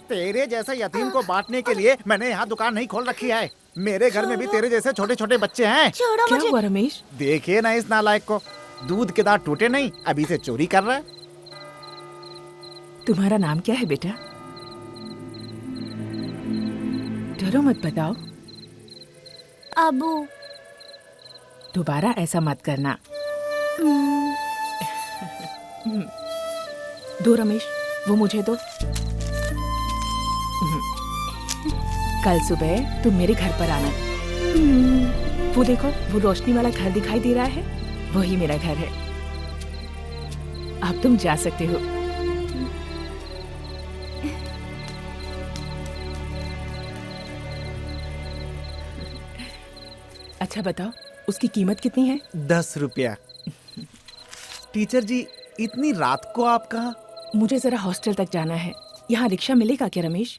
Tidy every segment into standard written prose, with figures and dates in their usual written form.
तेरे जैसे यतीम को बांटने के लिए मैंने यहाँ दुकान नहीं खोल रखी है। मेरे घर में भी तेरे जैसे छोटे छोटे बच्चे हैं। छोड़ो क्या मुझे। हुआ रमेश? देखिए ना इस नालायक को, दूध के दांत टूटे नहीं, अभी से चोरी कर रहा है। तुम्हारा नाम क्या है बेटा? डरो मत, बताओ। अबू। दोबारा ऐसा मत करना। दो रमेश, वो मुझे दो। कल सुबह तुम मेरे घर पर आना। वो देखो, वो रोशनी वाला घर दिखाई दे रहा है, वही मेरा घर है। अब तुम जा सकते हो। अच्छा बताओ, उसकी कीमत कितनी है? 10 रुपया। टीचर जी, इतनी रात को आप कहाँ? मुझे जरा हॉस्टल तक जाना है। यहाँ रिक्शा मिलेगा क्या रमेश?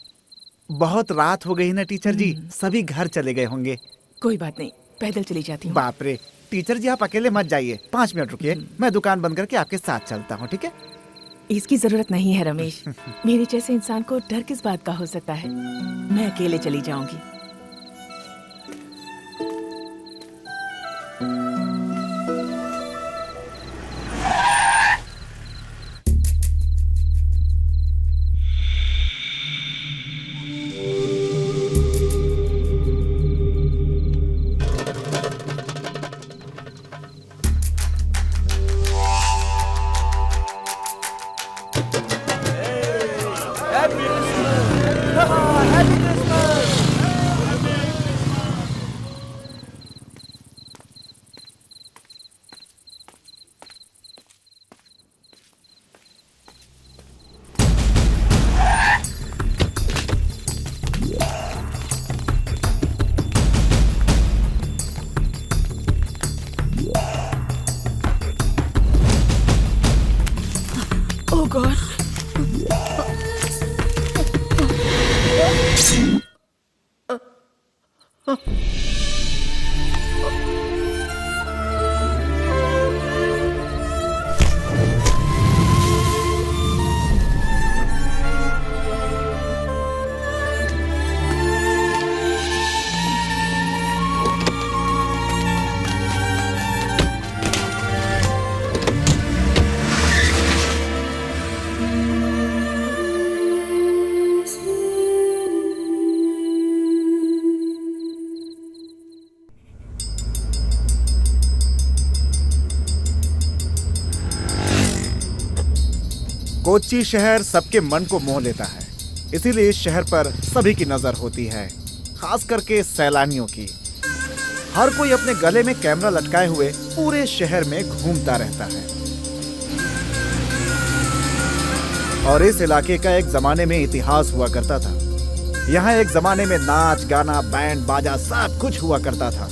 बहुत रात हो गई ना टीचर जी, सभी घर चले गए होंगे। कोई बात नहीं, पैदल चली जाती हूँ। बाप रे, टीचर जी आप अकेले मत जाइए, 5 मिनट रुकिए, मैं दुकान बंद करके आपके साथ चलता हूँ, ठीक है? इसकी जरूरत नहीं है रमेश। मेरे जैसे इंसान को डर किस बात का हो सकता है? मैं अकेले चली जाऊंगी। Oh God! कोच्चि शहर सबके मन को मोह लेता है, इसीलिए इस शहर पर सभी की नजर होती है, खास करके सैलानियों की। हर कोई अपने गले में कैमरा लटकाए हुए पूरे शहर में घूमता रहता है। और इस इलाके का एक जमाने में इतिहास हुआ करता था। यहाँ एक जमाने में नाच गाना, बैंड बाजा सब कुछ हुआ करता था।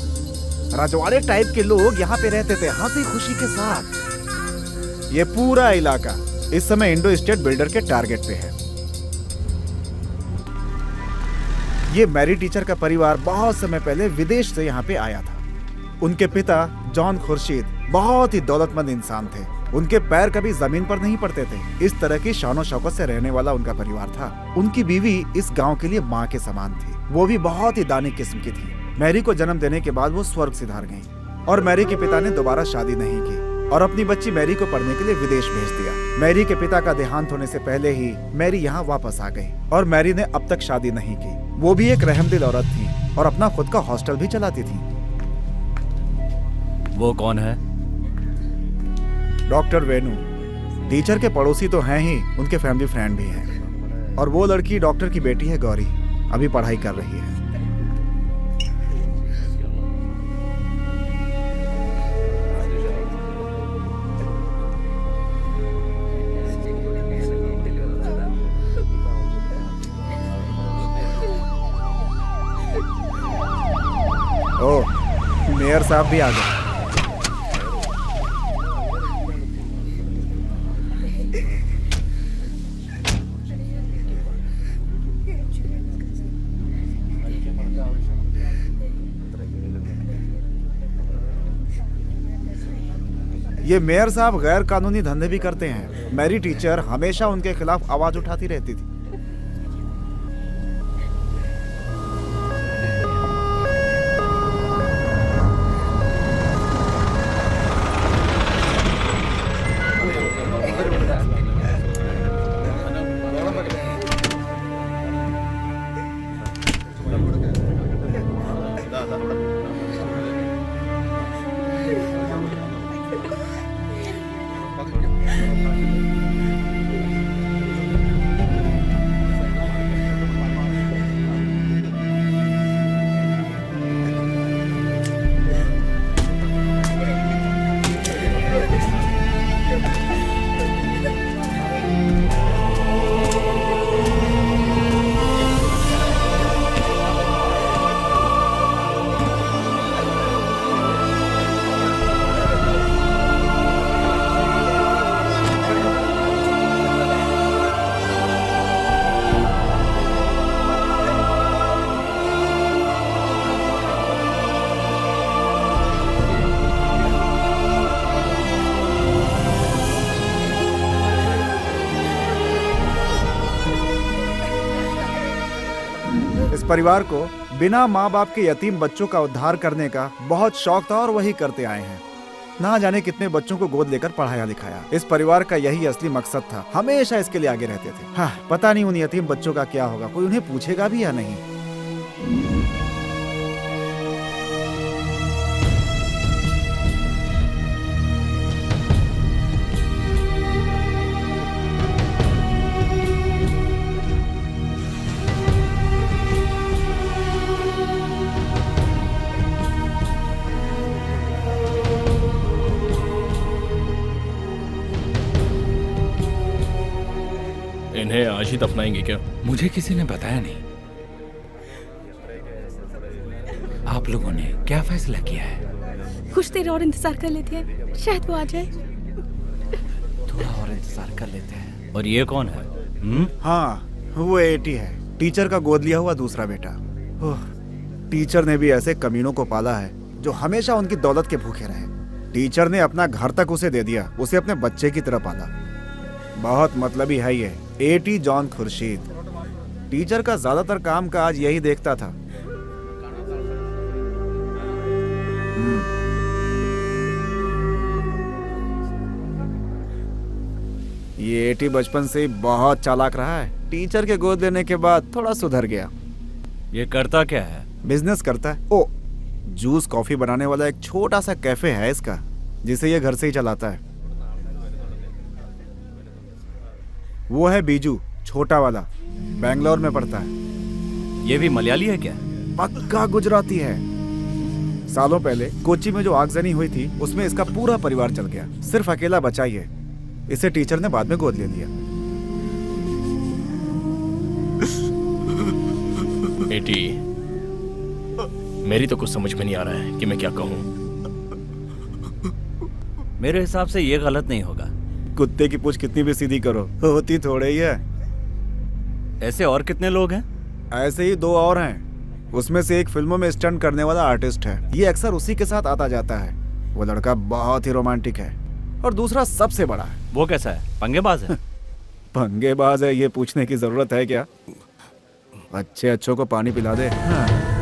रजवाड़े टाइप के लोग यहाँ पे रहते थे हंसी खुशी के साथ। ये पूरा इलाका इस समय इंडो स्टेट बिल्डर के टारगेट पे है। ये मैरी टीचर का परिवार बहुत समय पहले विदेश से यहाँ पे आया था। उनके पिता जॉन खुर्शीद बहुत ही दौलतमंद इंसान थे। उनके पैर कभी जमीन पर नहीं पड़ते थे। इस तरह की शानो शौकत से रहने वाला उनका परिवार था। उनकी बीवी इस गांव के लिए माँ के समान थी। वो भी बहुत ही दानी किस्म की थी। मैरी को जन्म देने के बाद वो स्वर्ग सिधार गई और मैरी के पिता ने दोबारा शादी नहीं की और अपनी बच्ची मैरी को पढ़ने के लिए विदेश भेज दिया। मैरी के पिता का देहांत होने से पहले ही मैरी यहाँ वापस आ गई और मैरी ने अब तक शादी नहीं की। वो भी एक रहमदिल औरत थी और अपना खुद का हॉस्टल भी चलाती थी। वो कौन है? डॉक्टर वेणु। टीचर के पड़ोसी तो हैं ही, उनके फैमिली फ्रेंड भी हैं। और वो लड़की डॉक्टर की बेटी है गौरी, अभी पढ़ाई कर रही है। ओह, मेयर साहब भी आ गए। ये मेयर साहब गैर कानूनी धंधे भी करते हैं। मैरी टीचर हमेशा उनके खिलाफ आवाज उठाती रहती थी। इस परिवार को बिना माँ बाप के यतीम बच्चों का उद्धार करने का बहुत शौक था और वही करते आए हैं। ना जाने कितने बच्चों को गोद लेकर पढ़ाया लिखाया। इस परिवार का यही असली मकसद था, हमेशा इसके लिए आगे रहते थे। हाँ, पता नहीं उन यतीम बच्चों का क्या होगा, कोई उन्हें पूछेगा भी या नहीं। इन्हें आज ही दफनाएंगे क्या? मुझे किसी ने बताया नहीं। आप लोगों ने क्या फैसला किया है? कुछ देर और इंतजार कर लेते हैं, शायद वो आ जाए। थोड़ा और इंतजार कर लेते हैं। और ये कौन है? हाँ, वो एटी है, टीचर का गोद लिया हुआ दूसरा बेटा। ओह, टीचर ने भी ऐसे कमीनों को पाला है जो हमेशा उनकी दौलत के भूखे रहे। टीचर ने अपना घर तक उसे दे दिया, उसे अपने बच्चे की तरह पाला। बहुत मतलबी है ये एटी जॉन खुर्शीद। टीचर का ज्यादातर काम काज यही देखता था। ये एटी बचपन से ही बहुत चालाक रहा है। टीचर के गोद लेने के बाद थोड़ा सुधर गया। ये करता क्या है? बिजनेस करता है। ओ, जूस कॉफी बनाने वाला एक छोटा सा कैफे है इसका, जिसे ये घर से ही चलाता है। वो है बीजू, छोटा वाला, बेंगलोर में पढ़ता है। ये भी मलयाली है क्या? पक्का गुजराती है। सालों पहले कोच्चि में जो आगजनी हुई थी उसमें इसका पूरा परिवार चल गया, सिर्फ अकेला बचा ही है। इसे टीचर ने बाद में गोद ले लिया। एटी, मेरी तो कुछ समझ में नहीं आ रहा है कि मैं क्या कहूँ। मेरे हिसाब से ये गलत नहीं होगा। कुत्ते की पूंछ कितनी भी सीधी करो, होती थोड़े ही है। ऐसे और कितने लोग हैं? ऐसे ही 2 और हैं। उसमें से एक फिल्मों में स्टंट करने वाला आर्टिस्ट है, ये अक्सर उसी के साथ आता जाता है। वो लड़का बहुत ही रोमांटिक है। और दूसरा सबसे बड़ा है। वो कैसा है? पंगेबाज है? पंगेबाज है ये पूछने की जरूरत है क्या? अच्छों को पानी पिला दे। हाँ।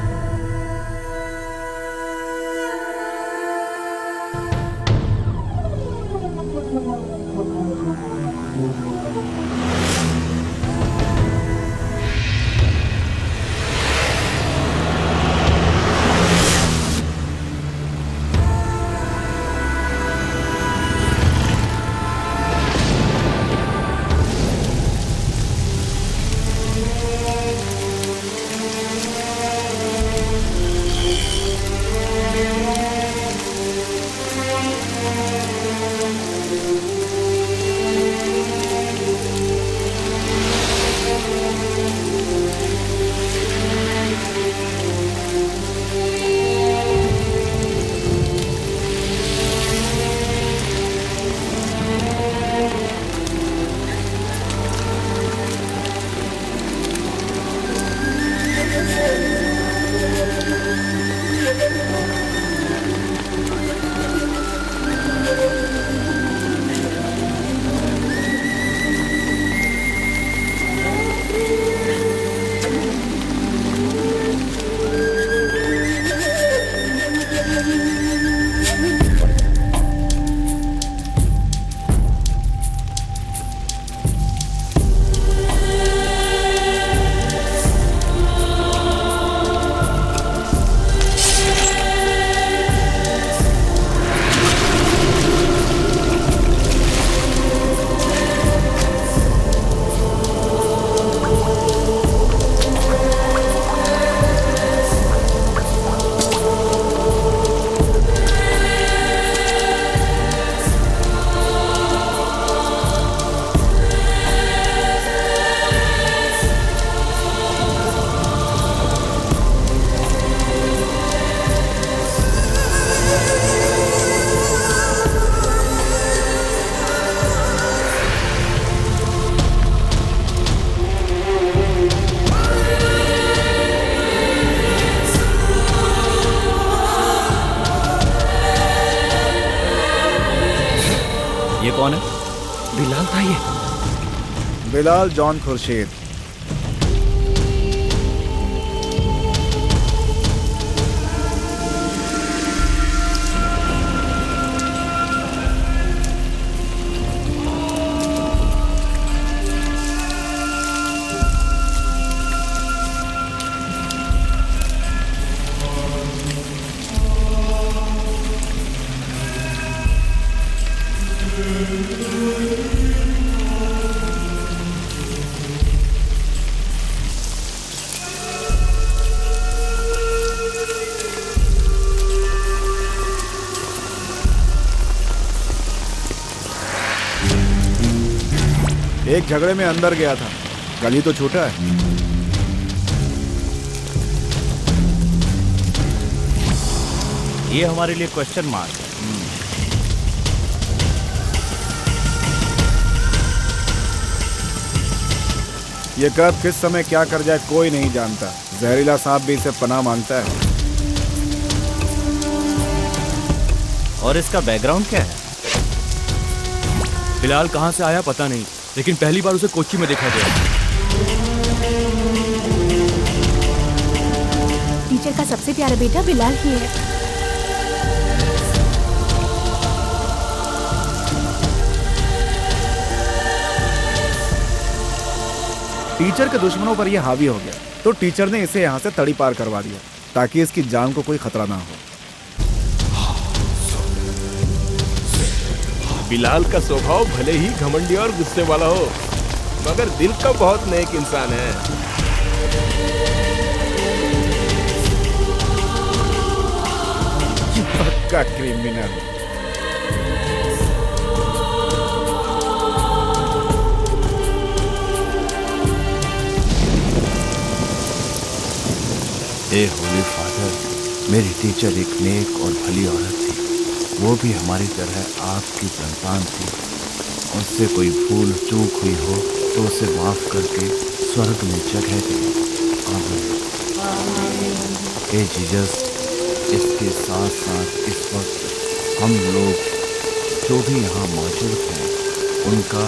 ये कौन है? बिलाल था ये। बिलाल जॉन खुर्शीद। एक झगड़े में अंदर गया था। गली तो छोटा है। ये हमारे लिए क्वेश्चन मार्क है। ये कब किस समय क्या कर जाए कोई नहीं जानता। जहरीला सांप भी इसे पनाह मांगता है। और इसका बैकग्राउंड क्या है? बिलाल कहाँ से आया पता नहीं, लेकिन पहली बार उसे कोच्चि में देखा गया। टीचर का सबसे प्यारा बेटा बिलाल ही है। टीचर के दुश्मनों पर यह हावी हो गया तो टीचर ने इसे यहाँ से तड़ी पार करवा दिया ताकि इसकी जान को कोई खतरा ना हो। बिलाल का स्वभाव भले ही घमंडी और गुस्से वाला हो, मगर दिल का बहुत नेक इंसान है। पक्का क्रिमिनल। ए होली फादर, मेरी टीचर एक नेक और भली औरत थी। वो भी हमारी तरह आपकी संतान थी। उससे कोई भूल चूक हुई हो तो उसे माफ करके स्वर्ग में जगह दे। आमीन। ए जीसस, इसके साथ साथ इस वक्त हम लोग जो भी यहाँ मौजूद हैं, उनका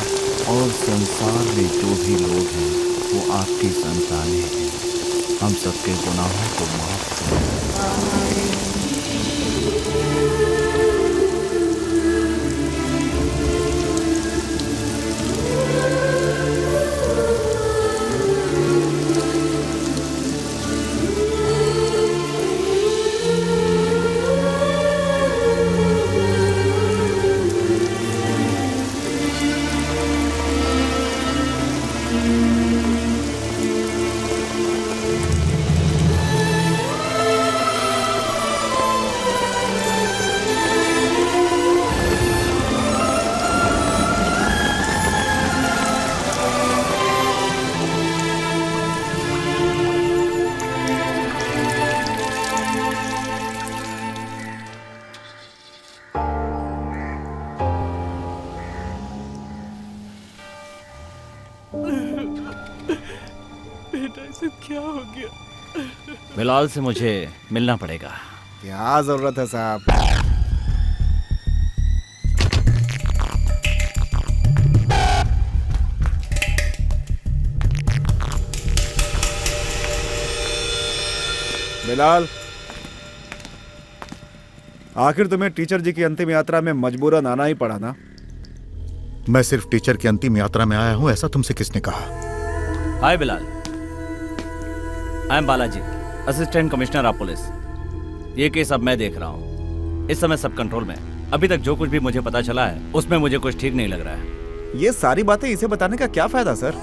और संसार में जो भी लोग हैं वो आपकी संतानें हैं। हम सबके गुनाहों को माफ करें। बिलाल से मुझे मिलना पड़ेगा। क्या जरूरत है साहब? बिलाल, आखिर तुम्हें टीचर जी की अंतिम यात्रा में मजबूरन आना ही पड़ा ना? मैं सिर्फ टीचर की अंतिम यात्रा में आया हूं, ऐसा तुमसे किसने कहा? Hi Bilal, I am Balaji, assistant commissioner of police. ये केस अब मैं देख रहा हूँ। इस समय सब कंट्रोल में। अभी तक जो कुछ भी मुझे पता चला है उसमें मुझे कुछ ठीक नहीं लग रहा है। ये सारी बातें इसे बताने का क्या फायदा सर?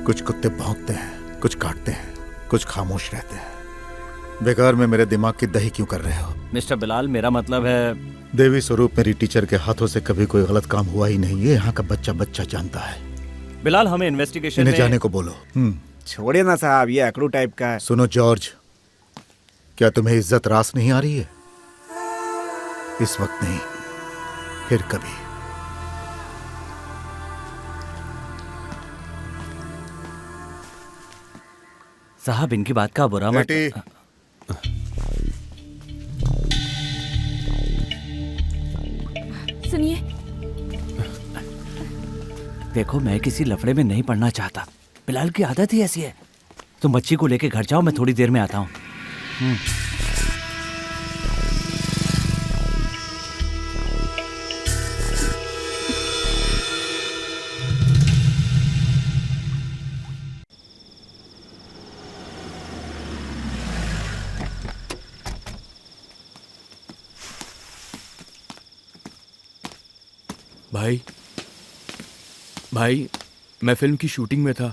कुछ कुत्ते भौंकते हैं, कुछ काटते हैं, कुछ खामोश रहते हैं। बेकार में मेरे दिमाग की दही क्यों कर रहे हो? मिस्टर बिलाल, मेरा मतलब है देवी स्वरूप मेरी टीचर के हाथों से कभी कोई गलत काम हुआ ही नहीं। ये यहाँ का बच्चा बच्चा जानता है। बिलाल, हमें इन्वेस्टिगेशन इन्हें में जाने को बोलो। छोड़िए ना साहब, ये अकड़ू टाइप का है। सुनो जॉर्ज, क्या तुम्हें इज्जत रास नहीं आ रही है? इस वक्त नहीं, फिर कभी। साहब, इनकी बात का बुरा मत। सुनिए, देखो, मैं किसी लफड़े में नहीं पड़ना चाहता। बिलाल की आदत ही ऐसी है। तुम बच्ची को लेके घर जाओ, मैं थोड़ी देर में आता हूँ। भाई, मैं फिल्म की शूटिंग में था।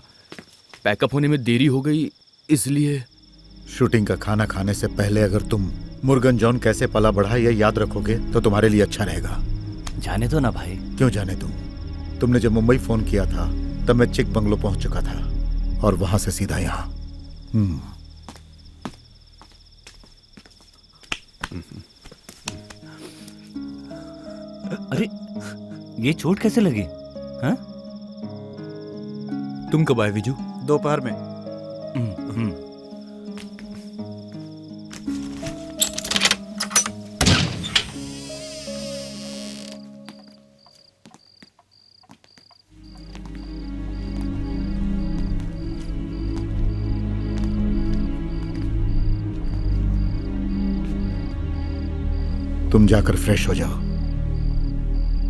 पैकअप होने में देरी हो गई, इसलिए। शूटिंग का खाना खाने से पहले अगर तुम मुर्गन जॉन कैसे पला बढ़ा यह याद रखोगे तो तुम्हारे लिए अच्छा रहेगा। जाने दो ना भाई। क्यों जाने दूं? तुमने जब मुंबई फोन किया था तब मैं चिक बंगलो पहुंच चुका था और वहां से सीधा यहां। अरे ये चोट कैसे लगी? हाँ? तुम कब आए विजू? दोपहर में। तुम जाकर फ्रेश हो जाओ,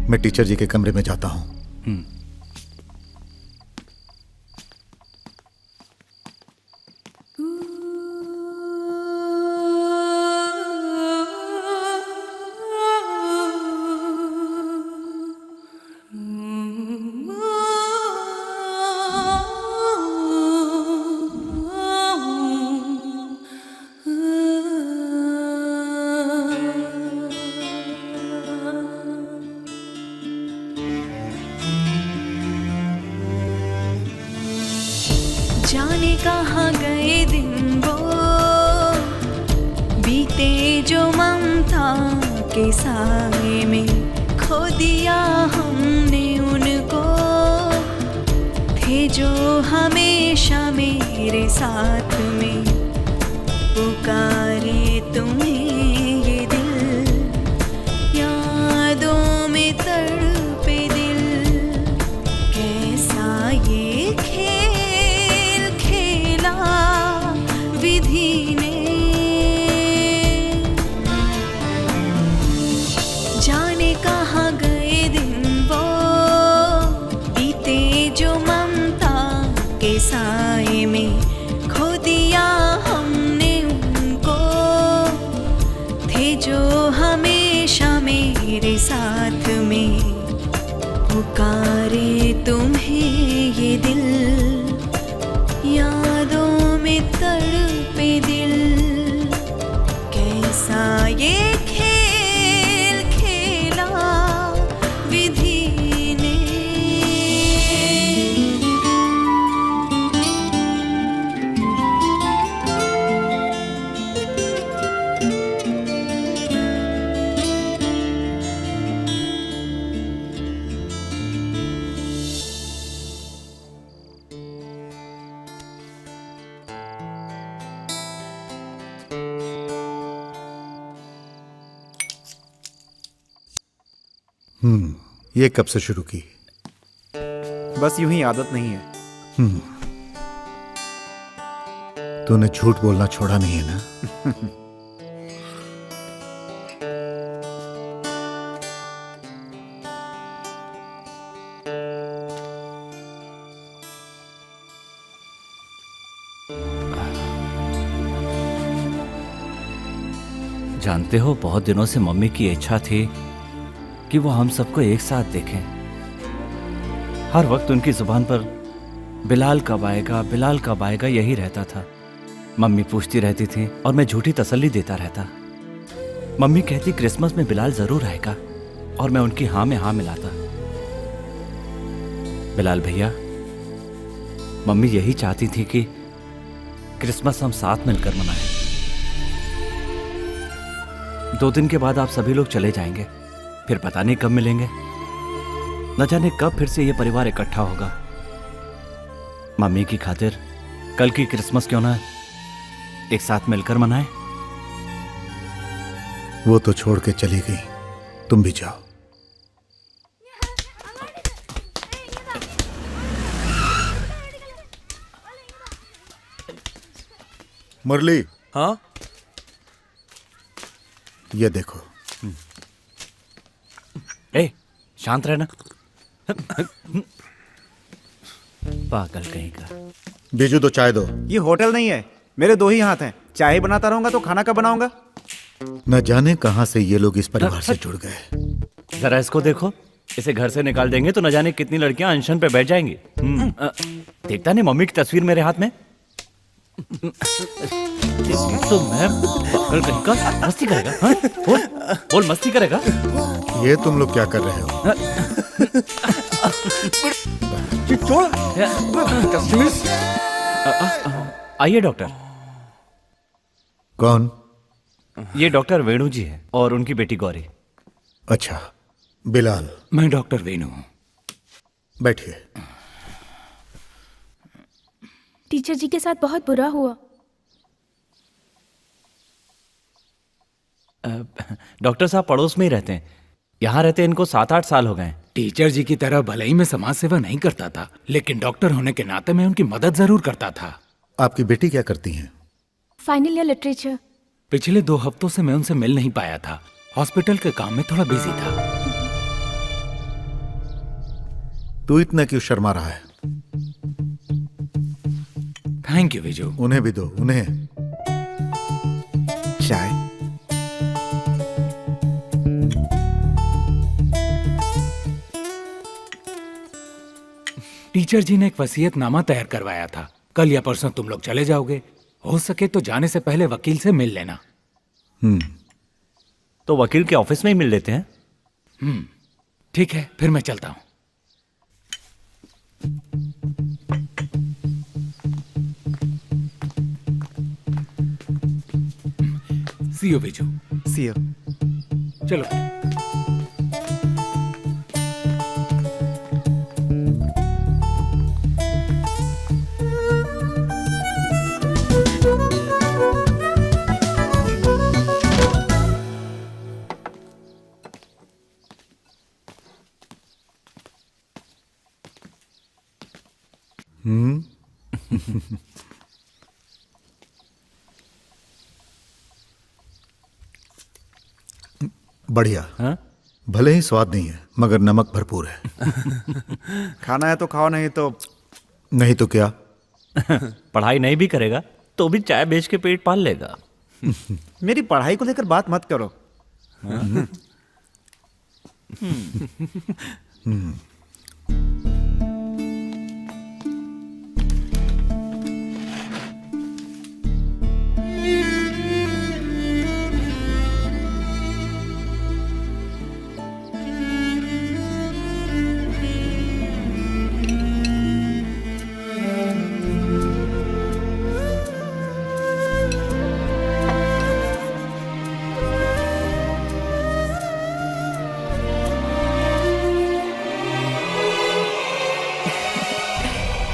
मैं टीचर जी के कमरे में जाता हूं। जाने कहाँ गए दिन वो बीते जो ममता के साए में, खो दिया हमने उनको, थे जो हमेशा मेरे साथ में, पुकारे तुम्हें ये दिल, यादों में तड़पे दिल, कैसा ये खेल खेला विधि ने, जाने कहाँ गए दिन वो बीते जो ममता के साए में, खो दिया हमने उनको, थे जो हमेशा मेरे साथ में, पुकारे तुम्हें ये दिल, यादों में तड़पे दिल, कैसा ये खेल खेला विधि ने। ये कब से शुरू की? बस यूं ही, आदत नहीं है। तूने झूठ बोलना छोड़ा नहीं है ना? जानते हो, बहुत दिनों से मम्मी की इच्छा थी कि वो हम सबको एक साथ देखें। हर वक्त उनकी जुबान पर बिलाल कब आएगा, बिलाल कब आएगा यही रहता था। मम्मी पूछती रहती थी और मैं झूठी तसल्ली देता रहता। मम्मी कहती क्रिसमस में बिलाल जरूर आएगा और मैं उनकी हाँ में हाँ मिलाता। बिलाल भैया, मम्मी यही चाहती थी कि क्रिसमस हम साथ मिलकर मनाएं। 2 दिन के बाद आप सभी लोग चले जाएंगे, फिर पता नहीं कब मिलेंगे, न जाने कब फिर से ये परिवार इकट्ठा होगा। मम्मी की खातिर कल की क्रिसमस क्यों ना एक साथ मिलकर मनाएं? वो तो छोड़ के चली गई, तुम भी जाओ। मुरली। हाँ? ये देखो। ए, शांत रहना। पागल कहीं का। बीजू दो चाय दो। ये होटल नहीं है, मेरे 2 ही हाथ हैं। चाय ही बनाता रहूंगा तो खाना कब बनाऊंगा? न जाने कहां से ये लोग इस परिवार से जुड़ गए। जरा इसको देखो, इसे घर से निकाल देंगे तो न जाने कितनी लड़कियां अनशन पे बैठ जाएंगी। देखता नहीं मम्मी की तस्वीर मेरे हाथ में? तो मैं पागल कहीं का। मस्ती करेगा? हाँ? बोल मस्ती करेगा? ये तुम लोग क्या कर रहे हो? आइए डॉक्टर। कौन? ये डॉक्टर वेणु जी है और उनकी बेटी गौरी। अच्छा, बिलाल। मैं डॉक्टर वेणु हूँ। बैठिए। टीचर जी के साथ बहुत बुरा हुआ। डॉक्टर साहब पड़ोस में ही रहते हैं। यहाँ रहते इनको 7-8 साल हो गए। टीचर जी की तरह भले ही मैं समाज सेवा नहीं करता था, लेकिन डॉक्टर होने के नाते मैं उनकी मदद जरूर करता था। आपकी बेटी क्या करती हैं? Final year literature. पिछले 2 हफ्तों से मैं उनसे मिल नहीं पाया था। हॉस्पिटल के काम में थोड़ा बिजी था। तू इतना क्यों शर्मा रहा है? Thank you Viju. उन्हें भी दो, उन्हें चाय। टीचर जी ने एक वसीयतनामा तैयार करवाया था। कल या परसों तुम लोग चले जाओगे। हो सके तो जाने से पहले वकील से मिल लेना। तो वकील के ऑफिस में ही मिल लेते हैं। ठीक है, फिर मैं चलता हूं। See you Viju. See you. चलो। बढ़िया। हाँ? भले ही स्वाद नहीं है, मगर नमक भरपूर है। खाना है तो खाओ, नहीं तो नहीं तो क्या? पढ़ाई नहीं भी करेगा तो भी चाय बेच के पेट पाल लेगा। मेरी पढ़ाई को लेकर बात मत करो।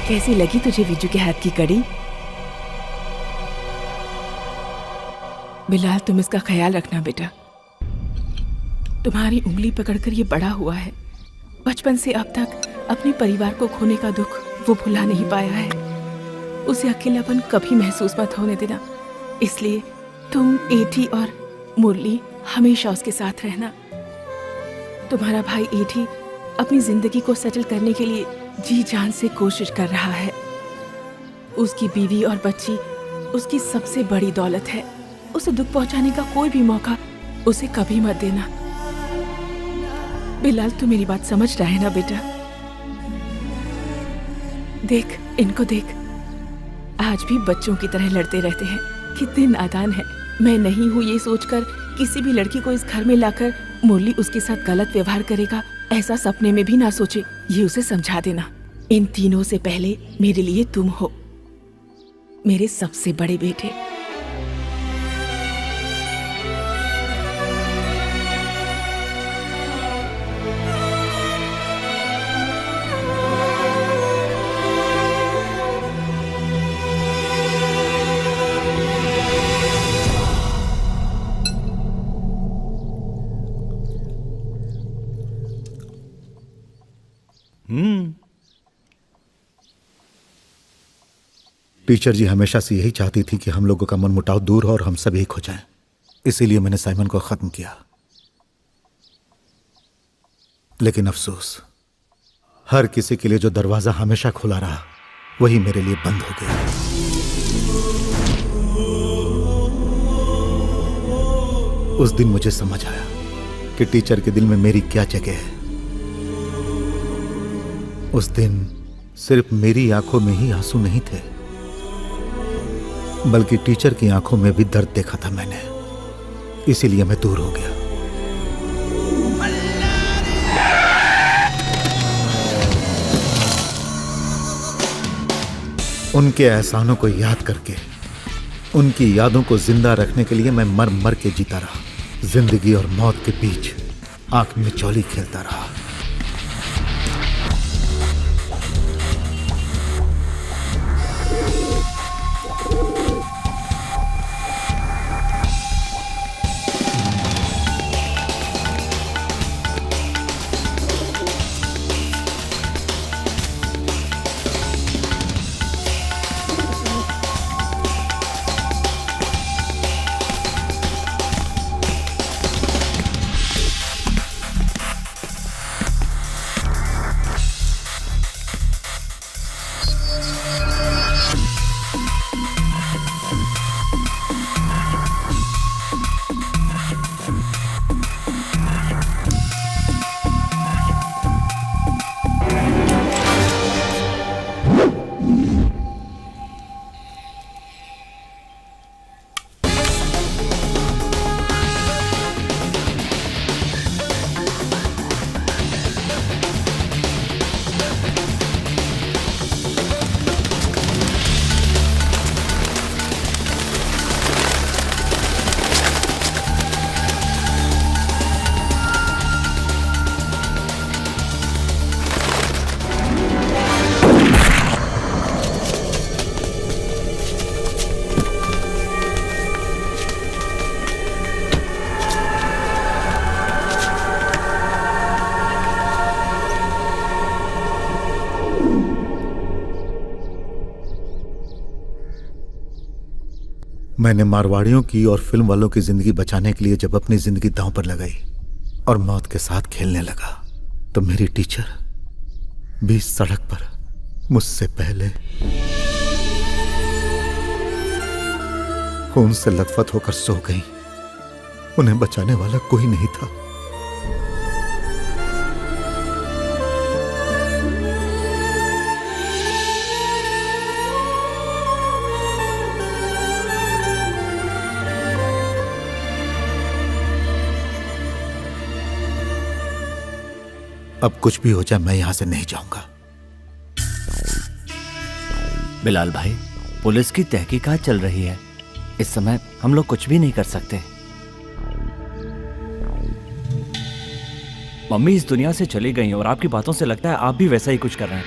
कैसी लगी तुझे विजू के हाथ की कड़ी? बिलाल, तुम इसका ख्याल रखना बेटा। तुम्हारी उंगली पकड़कर ये बड़ा हुआ है। बचपन से अब तक अपने परिवार को खोने का दुख वो भुला नहीं पाया है। उसे अकेलापन कभी महसूस मत होने देना। इसलिए तुम, एठी और मुरली हमेशा उसके साथ रहना। तुम्हारा भाई एठी अपनी जिंदगी को सेटल करने के लिए जी जान से कोशिश कर रहा है। उसकी बीवी और बच्ची उसकी सबसे बड़ी दौलत है। उसे दुख पहुंचाने का कोई भी मौका उसे कभी मत देना। बिलाल, तू मेरी बात समझ रहा है ना बेटा? देख, इनको देख, आज भी बच्चों की तरह लड़ते रहते हैं। कितने नादान है। मैं नहीं हूँ ये सोचकर किसी भी लड़की को इस घर में लाकर मुरली उसके साथ गलत व्यवहार करेगा, ऐसा सपने में भी ना सोचे। ये उसे समझा देना। इन तीनों से पहले मेरे लिए तुम हो, मेरे सबसे बड़े बेटे। टीचर जी हमेशा से यही चाहती थी कि हम लोगों का मनमुटाव दूर हो और हम सब एक हो जाएं। इसीलिए मैंने साइमन को खत्म किया। लेकिन अफसोस, हर किसी के लिए जो दरवाजा हमेशा खुला रहा, वही मेरे लिए बंद हो गया। उस दिन मुझे समझ आया कि टीचर के दिल में मेरी क्या जगह है। उस दिन सिर्फ मेरी आंखों में ही आंसू नहीं थे, बल्कि टीचर की आंखों में भी दर्द देखा था मैंने। इसीलिए मैं दूर हो गया। उनके एहसानों को याद करके उनकी यादों को जिंदा रखने के लिए मैं मर मर के जीता रहा। जिंदगी और मौत के बीच आंख मिचौली खेलता रहा। मैंने मारवाड़ियों की और फिल्म वालों की जिंदगी बचाने के लिए जब अपनी जिंदगी दांव पर लगाई और मौत के साथ खेलने लगा तो मेरी टीचर भी सड़क पर मुझसे पहले खून से लथपथ होकर सो गई। उन्हें बचाने वाला कोई नहीं था। अब कुछ भी हो जाए मैं यहां से नहीं जाऊंगा। बिलाल भाई, पुलिस की तहकीकात चल रही है। इस समय हम लोग कुछ भी नहीं कर सकते। मम्मी इस दुनिया से चली गई और आपकी बातों से लगता है आप भी वैसा ही कुछ कर रहे हैं।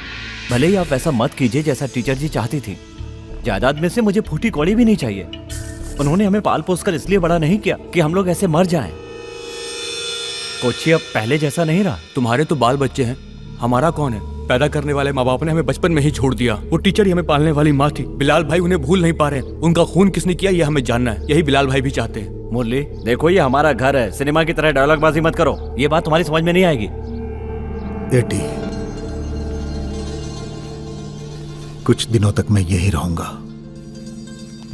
भले ही आप वैसा मत कीजिए जैसा टीचर जी चाहती थी। जायदाद में से मुझे फूटी कौड़ी भी नहीं चाहिए। उन्होंने हमें पाल पोस कर इसलिए बड़ा नहीं किया कि हम लोग ऐसे मर जाएं। कोची अब पहले जैसा नहीं रहा। तुम्हारे तो बाल बच्चे हैं, हमारा कौन है? पैदा करने वाले माँ बाप ने हमें बचपन में ही छोड़ दिया। वो टीचर ही हमें पालने वाली माँ थी। बिलाल भाई उन्हें भूल नहीं पा रहे। उनका खून किसने किया ये हमें जानना है। यही बिलाल भाई भी चाहते हैं। मुरली देखो, ये हमारा घर है। सिनेमा की तरह डायलॉग बाजी मत करो। ये बात तुम्हारी समझ में नहीं आएगी। एटी, कुछ दिनों तक मैं यही रहूंगा।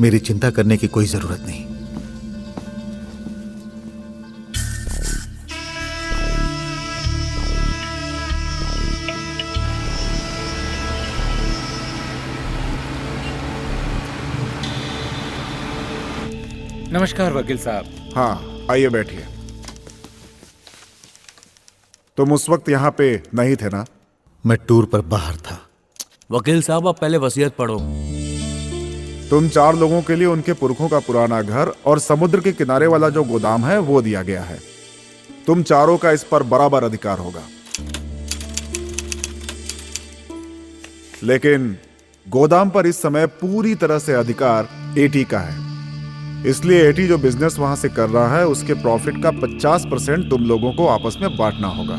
मेरी चिंता करने की कोई जरूरत नहीं। नमस्कार वकील साहब। हाँ, आइए बैठिए। तुम उस वक्त यहाँ पे नहीं थे ना? मैं टूर पर बाहर था। वकील साहब आप पहले वसीयत पढ़ो। तुम 4 लोगों के लिए उनके पुरखों का पुराना घर और समुद्र के किनारे वाला जो गोदाम है वो दिया गया है। तुम चारों का इस पर बराबर अधिकार होगा। लेकिन गोदाम पर इस समय पूरी तरह से अधिकार एटी का है। इसलिए एटी जो बिजनेस वहां से कर रहा है उसके प्रॉफिट का 50% तुम लोगों को आपस में बांटना होगा।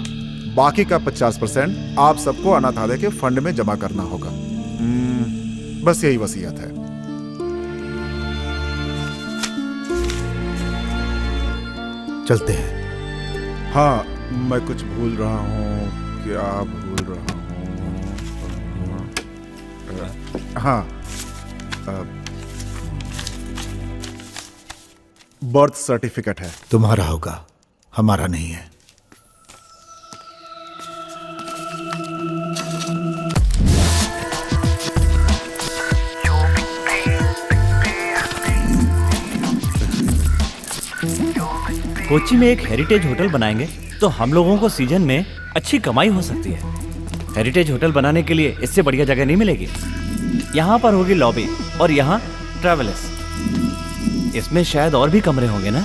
बाकी का 50% आप सबको अनाथालय के फंड में जमा करना होगा। बस यही वसीयत है। चलते हैं। हाँ, मैं कुछ भूल रहा हूँ। क्या भूल रहा हूँ? हाँ, बर्थ सर्टिफिकेट है। तुम्हारा होगा, हमारा नहीं है। कोच्चि में एक हेरिटेज होटल बनाएंगे तो हम लोगों को सीजन में अच्छी कमाई हो सकती है। हेरिटेज होटल बनाने के लिए इससे बढ़िया जगह नहीं मिलेगी। यहाँ पर होगी लॉबी और यहाँ ट्रैवलर्स। इसमें शायद और भी कमरे होंगे ना।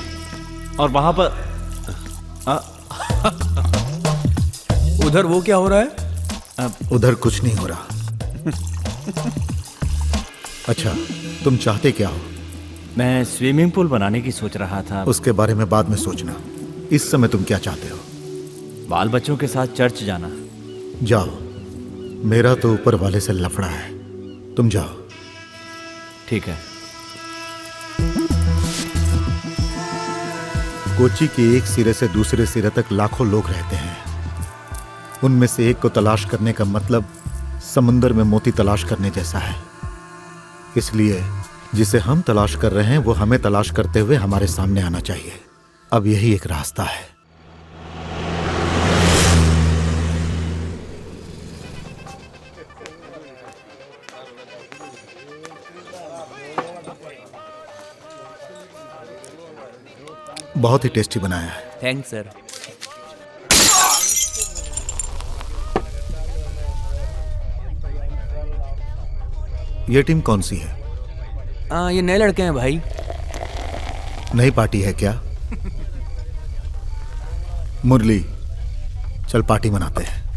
और वहां पर उधर वो क्या हो रहा है? उधर कुछ नहीं हो रहा। अच्छा, तुम चाहते क्या हो? मैं स्विमिंग पूल बनाने की सोच रहा था। उसके बारे में बाद में सोचना। इस समय तुम क्या चाहते हो? बाल बच्चों के साथ चर्च जाना। जाओ, मेरा तो ऊपर वाले से लफड़ा है। तुम जाओ। ठीक है। कोची के एक सिरे से दूसरे सिरे तक लाखों लोग रहते हैं। उनमें से एक को तलाश करने का मतलब समुंदर में मोती तलाश करने जैसा है। इसलिए जिसे हम तलाश कर रहे हैं वो हमें तलाश करते हुए हमारे सामने आना चाहिए। अब यही एक रास्ता है। बहुत ही टेस्टी बनाया है। Thanks sir. ये टीम कौन सी है? ये नए लड़के हैं भाई। नई पार्टी है क्या? मुरली, चल पार्टी मनाते हैं।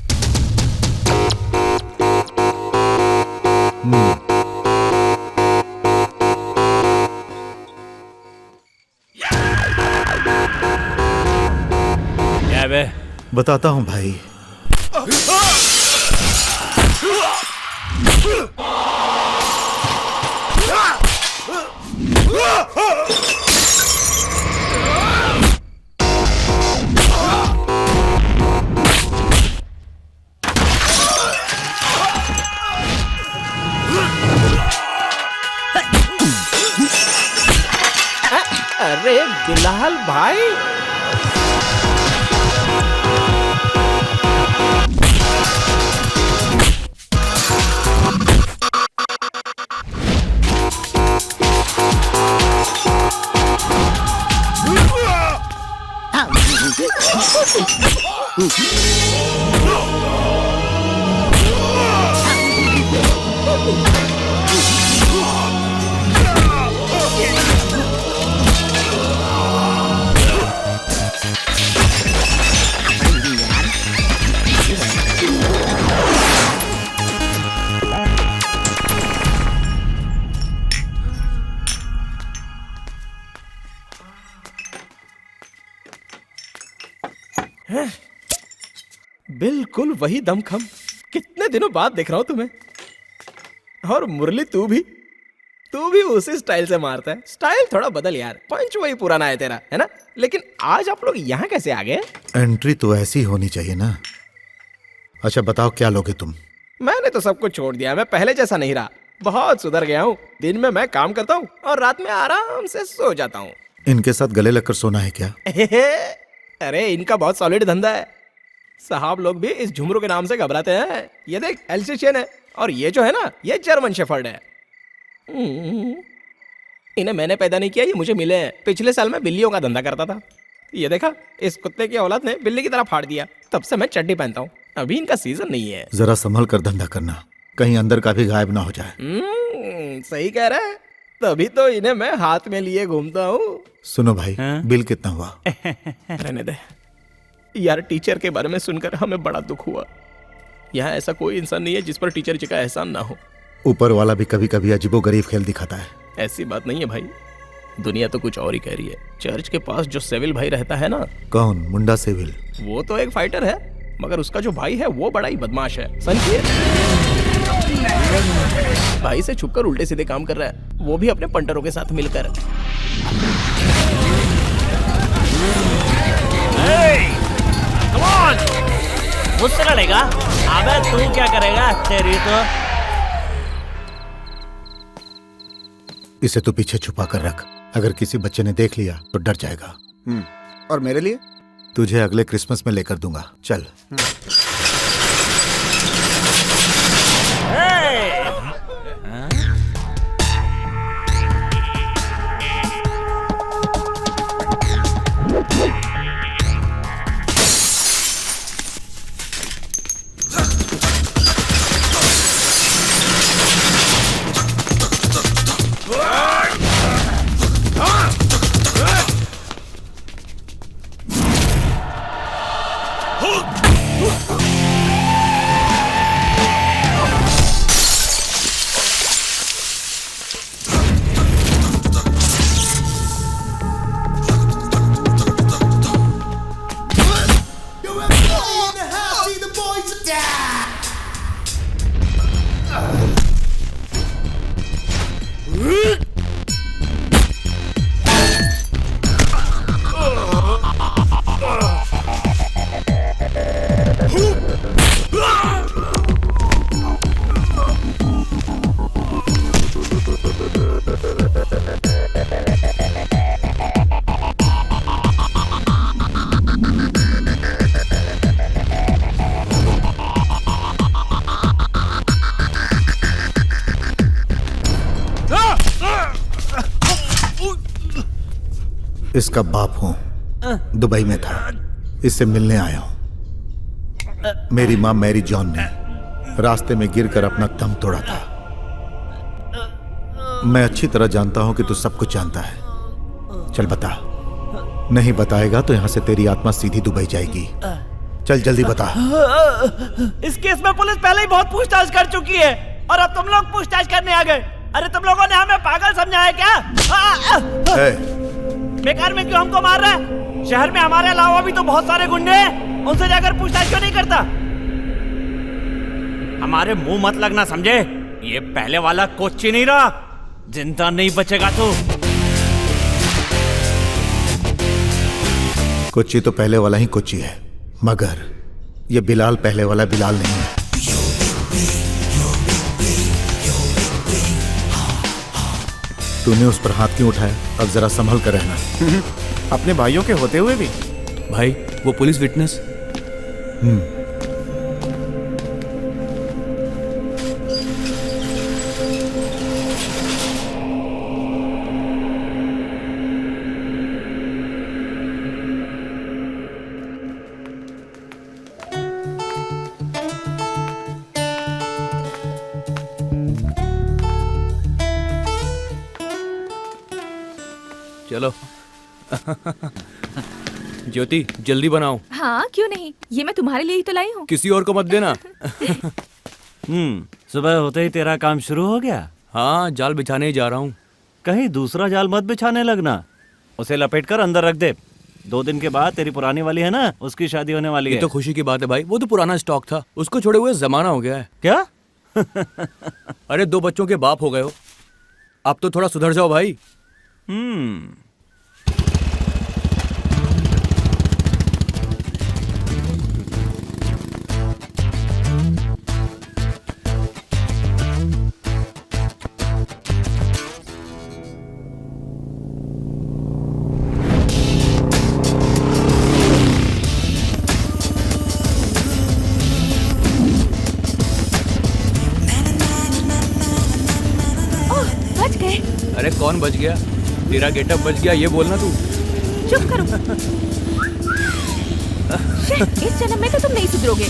क्या बे? बताता हूं भाई। अरे बिलाल भाई, बिल्कुल वही दमखम। कितने दिनों बाद देख रहा हूं तुम्हें। और मुरली तू भी उसी स्टाइल से मारता है। स्टाइल थोड़ा बदल यार, पंच वही पुराना है तेरा, है ना? लेकिन आज आप लोग यहाँ कैसे आ गए? एंट्री तो ऐसी होनी चाहिए ना। अच्छा बताओ, क्या लोगे तुम? मैंने तो सब कुछ छोड़ दिया। मैं पहले जैसा नहीं रहा, बहुत सुधर गया हूँ। दिन में मैं काम करता हूँ और रात में आराम से सो जाता हूँ। इनके साथ गले लगकर सोना है क्या? अरे इनका बहुत सॉलिड धंधा है। साहब लोग भी इस झुमरू के नाम से घबराते हैं। ये देख, एल्सेशियन है और ये जो है ना, ये जर्मन शेफर्ड है। इन्हें मैंने पैदा नहीं किया, ये मुझे मिले हैं। पिछले साल मैं बिल्लियों का धंधा करता था। ये देखा, इस कुत्ते की औलाद ने बिल्ली की तरह फाड़ दिया। तब से मैं चड्डी पहनता हूँ। अभी इनका सीजन नहीं है। जरा संभल कर धंधा करना, कहीं अंदर का भी गायब ना हो जाए। सही कह रहा है, तभी तो इन्हें मैं हाथ में लिए घूमता हूँ। सुनो भाई, बिल कितना हुआ? रहने दे यार, टीचर के बारे में सुनकर हमें बड़ा दुख हुआ। यहाँ ऐसा कोई इंसान नहीं है जिस पर टीचर जी का एहसान ना हो। ऊपर वाला भी कभी कभी अजीबोगरीब खेल दिखाता है। ऐसी बात नहीं है भाई, दुनिया तो कुछ और ही कह रही है। चर्च के पास जो सेविल भाई रहता है ना। कौन? मुंडा सेविल? वो तो एक फाइटर है, मगर उसका जो भाई है वो बड़ा ही बदमाश है। समझिए, भाई से छुपकर उल्टे सीधे काम कर रहा है, वो भी अपने पंटरों के साथ मिलकर। मुझसे लड़ेगा? अबे तू क्या करेगा? तेरी तो। इसे तो पीछे छुपा कर रख, अगर किसी बच्चे ने देख लिया तो डर जाएगा। और मेरे लिए? तुझे अगले क्रिसमस में लेकर दूंगा। चल। इसका बाप हूं, दुबई में था, इससे मिलने आया हूं। मेरी माँ मैरी जॉन ने रास्ते में गिरकर अपना दम तोड़ा था। मैं अच्छी तरह जानता हूं कि तू सब कुछ जानता है। चल बता, नहीं बताएगा तो यहां से तेरी आत्मा सीधी दुबई जाएगी। चल जल्दी बता। इस केस में पुलिस पहले ही बहुत पूछताछ कर चुकी है और अब तुम लोग पूछताछ करने आ गए। अरे तुम लोगों ने हमें पागल समझा है क्या? बेकार में क्यों हमको मार रहा है? शहर में हमारे अलावा भी तो बहुत सारे गुंडे हैं, उनसे जाकर पूछताछ क्यों नहीं करता? हमारे मुंह मत लगना, समझे? ये पहले वाला कोच्चि नहीं रहा, जिंदा नहीं बचेगा तू। कोच्चि तो पहले वाला ही कोच्चि है, मगर ये बिलाल पहले वाला बिलाल नहीं है। तूने उस पर हाथ क्यों उठाया? अब जरा संभल कर रहना। अपने भाइयों के होते हुए भी। भाई वो पुलिस विटनेस। चलो ज्योति जल्दी बनाओ। हाँ क्यों नहीं, ये मैं तुम्हारे लिए ही तो लाई हूँ। किसी और को मत देना। सुबह होते ही तेरा काम शुरू हो गया? हाँ जाल बिछाने ही जा रहा हूँ। कहीं दूसरा जाल मत बिछाने लगना, उसे लपेट कर अंदर रख दे। 2 दिन के बाद तेरी पुरानी वाली है ना, उसकी शादी होने वाली है। ये तो खुशी की बात है भाई, वो तो पुराना स्टॉक था, उसको छोड़े हुए जमाना हो गया है। क्या? अरे 2 बच्चों के बाप हो गए हो, अब तो थोड़ा सुधर जाओ भाई। बच गए। अरे कौन बच गया? तेरा गेटअप बच गया, ये बोलना तू। चुप करो। इस जन्म में तो तुम नहीं सुधरोगे।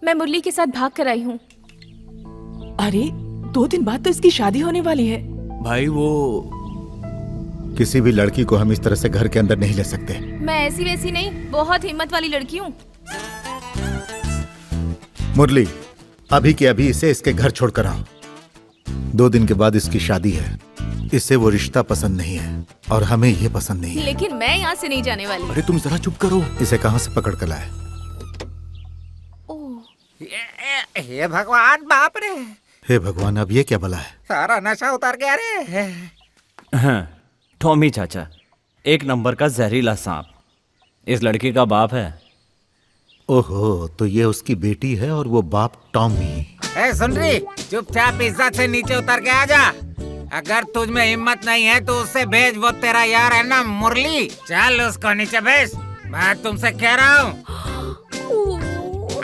मैं मुरली के साथ भाग कर आई हूँ। अरे 2 दिन बाद तो इसकी शादी होने वाली है। भाई वो किसी भी लड़की को हम इस तरह से घर के अंदर नहीं ले सकते। मैं ऐसी वैसी नहीं, बहुत हिम्मत वाली लड़की हूँ। मुरली, अभी के अभी इसे इसके घर छोड़कर आओ। 2 दिन के बाद इसकी शादी है। इसे वो रिश्ता पसंद नहीं है और हमें ये पसंद नहीं है। लेकिन मैं यहाँ से नहीं जाने वाली। अरे तुम जरा चुप करो। इसे कहाँ से पकड़ कर लाए? हे भगवान, बाप रे। हे भगवान, अब ये क्या भला है? सारा नशा उतर गया रे। हाँ, टॉमी चाचा, 1 नंबर का जहरीला सांप। इस लड़की का बाप है। ओहो, तो ये उसकी बेटी है और वो बाप टॉमी। ए सुन रही, चुपचाप इज्जत से नीचे उतर के आ जा। अगर तुझ में हिम्मत नहीं है तो उससे भेज, वो तेरा यार है ना मुरली। चल उसको नीचे भेज, मैं तुमसे कह रहा हूँ।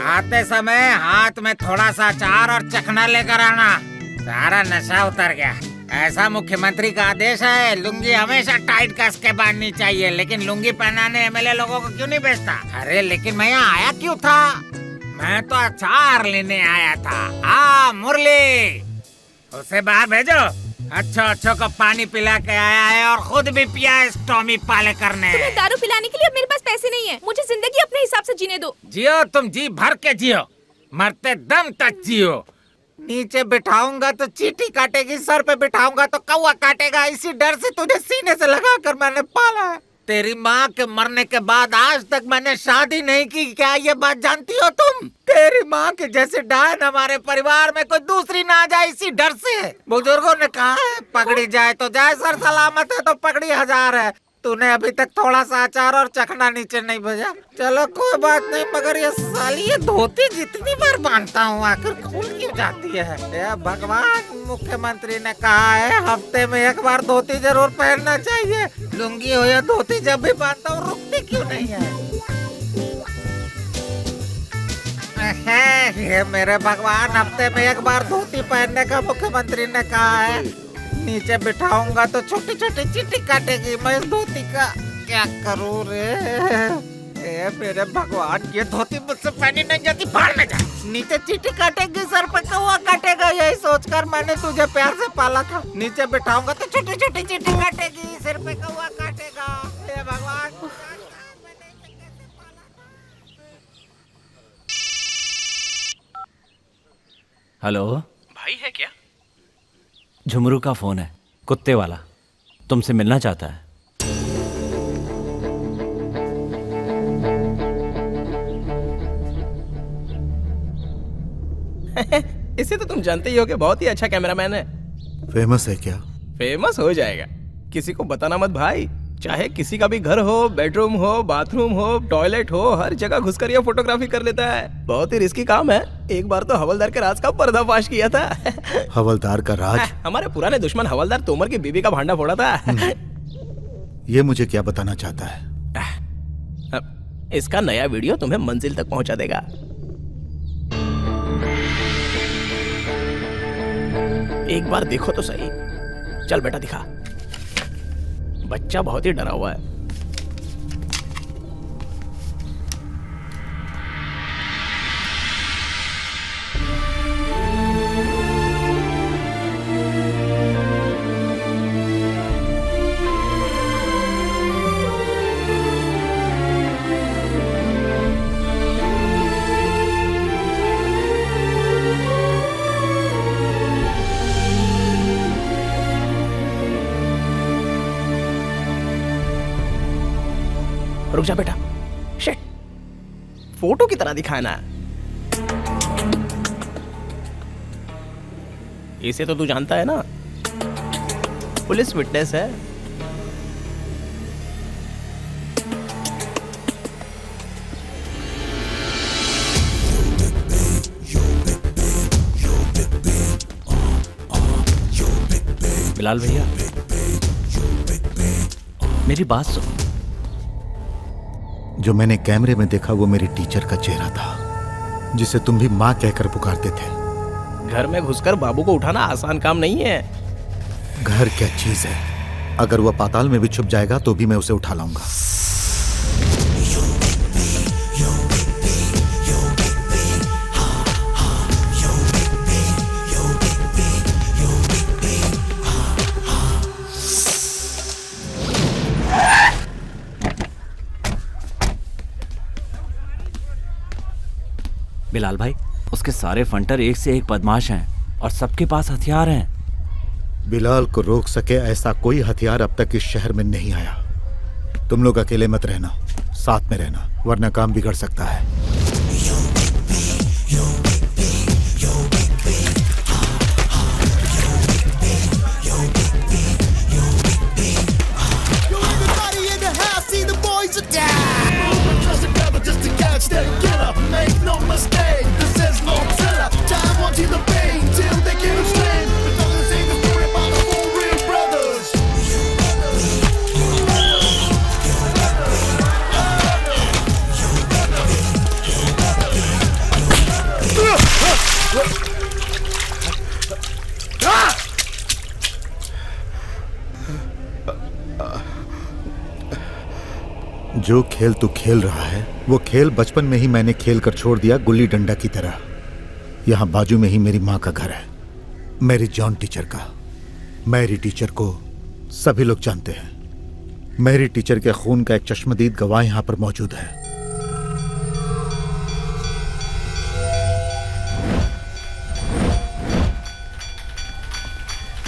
आते समय हाथ में थोड़ा सा अचार और चखना लेकर आना। सारा नशा उतर गया। ऐसा मुख्यमंत्री का आदेश है, लुंगी हमेशा टाइट कस के बांधनी चाहिए। लेकिन लुंगी पहनाने एमएलए लोगों को क्यों नहीं भेजता? अरे लेकिन मैं यहाँ आया क्यों था? मैं तो अचार लेने आया था। मुरली, उसे बाहर भेजो। अच्छो को पानी पिला के आया है और खुद भी पिया है इस टॉमी पालेकर ने। तुम्हें दारू पिलाने के लिए अब मेरे पास पैसे नहीं है। मुझे जिंदगी अपने हिसाब से जीने दो। जियो, तुम जी भर के जियो, मरते दम तक जियो। नीचे बिठाऊंगा तो चींटी काटेगी, सर पे बिठाऊंगा तो कौवा काटेगा। इसी डर से तुझे सीने से लगाकर मैंने पाला है। तेरी माँ के मरने के बाद आज तक मैंने शादी नहीं की। क्या ये बात जानती हो तुम? तेरी माँ के जैसे डायन हमारे परिवार में कोई दूसरी ना आ जाए, इसी डर से। बुजुर्गों ने कहा है, पकड़ी जाए तो जाए, सर सलामत है तो पकड़ी 1000 है। तूने अभी तक थोड़ा सा अचार और चखना नीचे नहीं भेजा। चलो कोई बात नहीं, मगर ये साली ये धोती जितनी बार बांधता हूँ आखिर खुल क्यों जाती है? ये भगवान, मुख्यमंत्री ने कहा है हफ्ते में 1 बार धोती जरूर पहनना चाहिए। लुंगी हो या धोती जब भी बांधता हूँ रुकती क्यों नहीं है? ये मेरे भगवान, हफ्ते में एक बार धोती पहनने का मुख्यमंत्री ने कहा है। नीचे बिठाऊंगा तो छोटी छोटी चीटी काटेगी। मैं इस धोती का क्या करूँ रे? ए मेरे भगवान, ये धोती मुझसे पहनी नहीं जाती, बाहर में जा। नीचे चीटी काटेगी, सर पे कौवा काटेगा, यही सोचकर मैंने तुझे प्यार से पाला था। नीचे बिठाऊंगा तो छोटी छोटी चीटी काटेगी, सिर पे कौवा काटेगा। हे भगवान। हेलो भाई है क्या? झुमरू का फोन है, कुत्ते वाला, तुमसे मिलना चाहता है। इसे तो तुम जानते ही हो कि बहुत ही अच्छा कैमरामैन है। फेमस है क्या? फेमस हो जाएगा, किसी को बताना मत भाई। चाहे किसी का भी घर हो, बेडरूम हो, बाथरूम हो, टॉयलेट हो, हर जगह घुसकर यह फोटोग्राफी कर लेता है। बहुत ही रिस्की काम है। एक बार तो हवलदार के राज का पर्दाफाश किया था। हवलदार का राज? हमारे पुराने दुश्मन हवलदार तोमर की बीवी का भांडा फोड़ा था। ये मुझे क्या बताना चाहता है? इसका नया वीडियो तुम्हें मंजिल तक पहुंचा देगा। एक बार देखो तो सही। चल बेटा दिखा। बच्चा बहुत ही डरा हुआ है। रुक जा बेटा। शिट, फोटो की तरह दिखाना। इसे तो तू जानता है ना, पुलिस विटनेस है। बिलाल भैया, मेरी बात सुनो। जो मैंने कैमरे में देखा वो मेरी टीचर का चेहरा था, जिसे तुम भी माँ कहकर पुकारते थे। घर में घुसकर बाबू को उठाना आसान काम नहीं है। घर क्या चीज है? अगर वह पाताल में भी छुप जाएगा तो भी मैं उसे उठा लाऊंगा। बिलाल भाई, उसके सारे फंटर एक से एक बदमाश हैं और सबके पास हथियार हैं। बिलाल को रोक सके ऐसा कोई हथियार अब तक इस शहर में नहीं आया। तुम लोग अकेले मत रहना, साथ में रहना, वरना काम बिगड़ सकता है। जो खेल तू खेल रहा है वो खेल बचपन में ही मैंने खेल कर छोड़ दिया, गुल्ली डंडा की तरह। यहाँ बाजू में ही मेरी माँ का घर है, मेरी जॉन टीचर का। मैरी टीचर को सभी लोग जानते हैं। मैरी टीचर के खून का एक चश्मदीद गवाह यहाँ पर मौजूद है।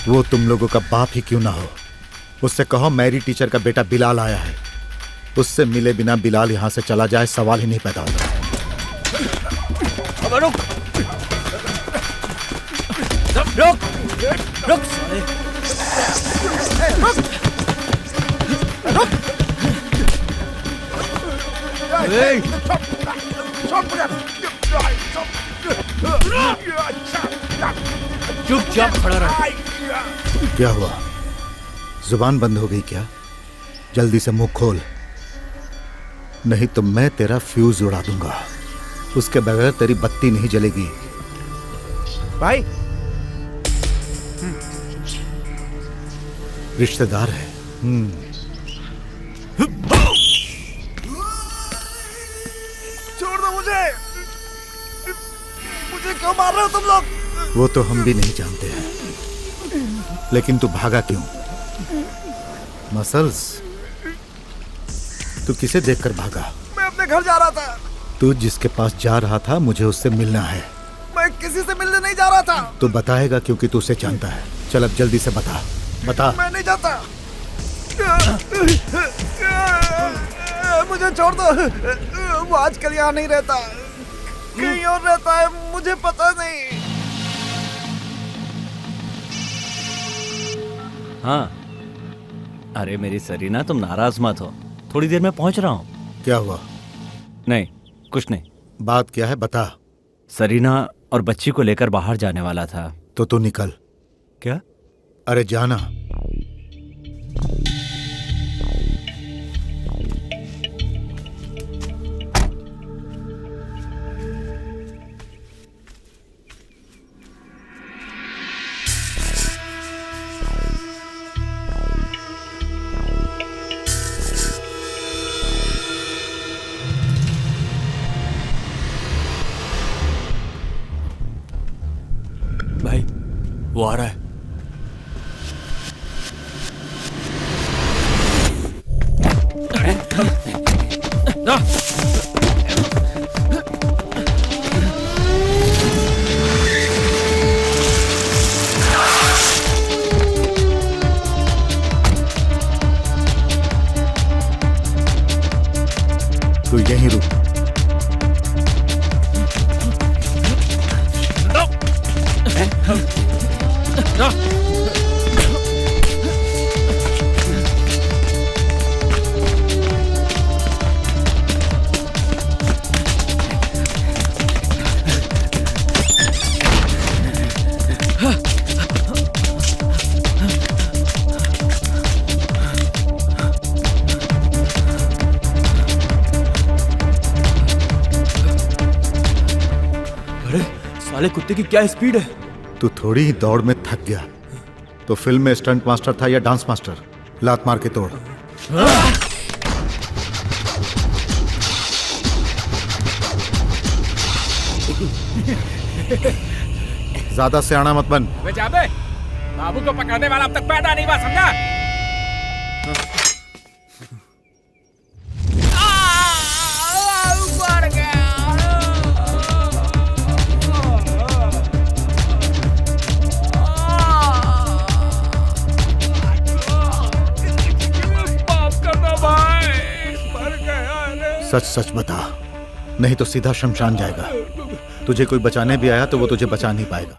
वो तुम लोगों का बाप ही क्यों ना हो, उससे कहो मैरी टीचर का बेटा बिलाल आया है। उससे मिले बिना बिलाल यहां से चला जाए, सवाल ही नहीं पैदा होता। रुक रुक रुक चुपचाप खड़ा रह। क्या हुआ? जुबान बंद हो गई क्या? जल्दी से मुंह खोल, नहीं तो मैं तेरा फ्यूज उड़ा दूंगा। उसके बगैर तेरी बत्ती नहीं जलेगी। भाई रिश्तेदार है। छोड़ दो मुझे क्यों मार रहे हो तुम लोग? वो तो हम भी नहीं जानते हैं, लेकिन तू भागा क्यों? मसल्स, तू किसे देखकर भागा? मैं अपने घर जा रहा था। तू जिसके पास जा रहा था, मुझे उससे मिलना है। मैं किसी से मिलने नहीं जा रहा था। तू बताएगा क्योंकि तू उसे जानता है। चल अब जल्दी से बता। बता। मैं नहीं जाता। मुझे छोड़ दो। वो आजकल यहाँ नहीं रहता, कहीं और रहता है, मुझे पता नहीं। हाँ, अरे मेरी सरीना, तुम नाराज मत हो, थोड़ी देर में पहुंच रहा हूँ। क्या हुआ? नहीं, कुछ नहीं। बात क्या है, बता। सरीना और बच्ची को लेकर बाहर जाने वाला था। तो तू निकल। क्या? अरे जाना। भाई, वो आ रहा है। तू यहीं रुक। अरे साले कुत्ते की क्या स्पीड है। तू थोड़ी ही दौड़ में थक गया तो फिल्म में स्टंट मास्टर था या डांस मास्टर? लात मार के तोड़। ज्यादा सियाना मत बन। वे जाबे, बाबू को पकड़ने वाला अब तक पैदा नहीं हुआ, समझा? सच सच बता, नहीं तो सीधा शमशान जाएगा। तुझे कोई बचाने भी आया तो वो तुझे बचा नहीं पाएगा।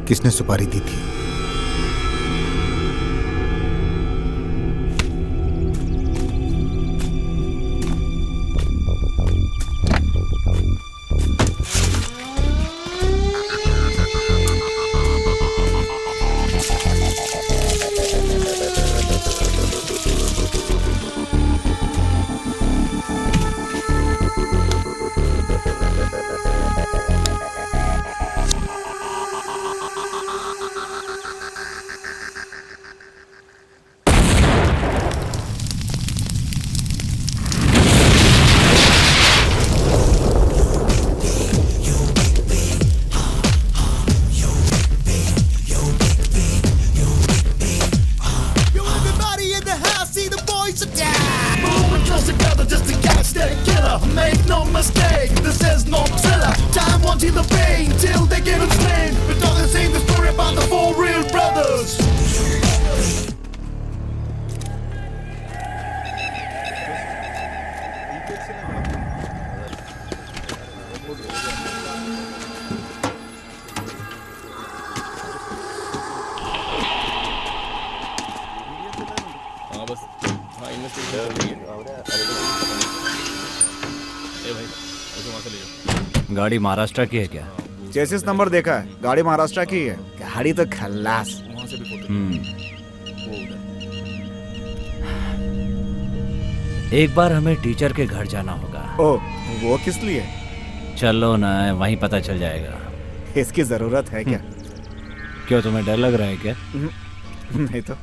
किसने सुपारी दी थी? गाड़ी महाराष्ट्र की है क्या? चेसिस नंबर देखा है, गाड़ी महाराष्ट्र की है। गाड़ी तो खल्लास। एक बार हमें टीचर के घर जाना होगा। ओ, वो किस लिए? चलो ना, वहीं पता चल जाएगा। इसकी जरूरत है क्या? क्यों, तुम्हें डर लग रहा है क्या? नहीं तो।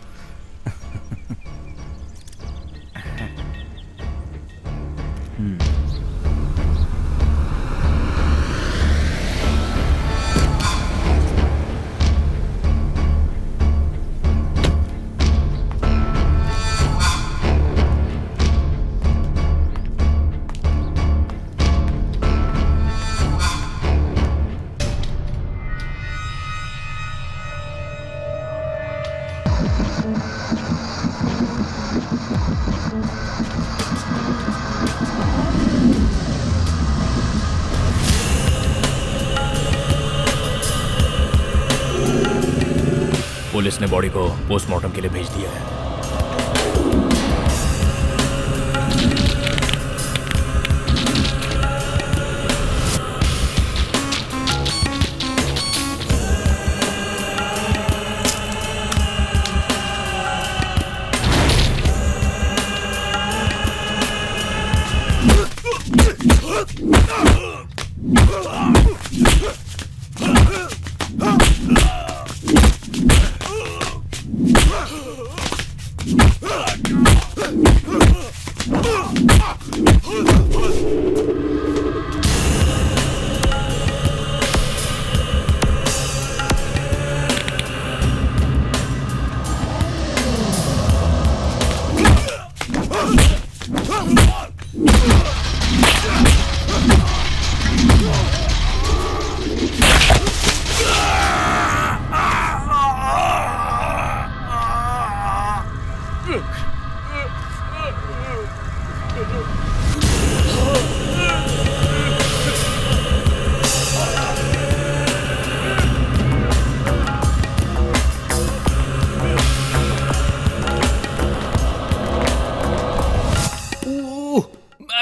पुलिस ने बॉडी को पोस्टमार्टम के लिए भेज दिया है।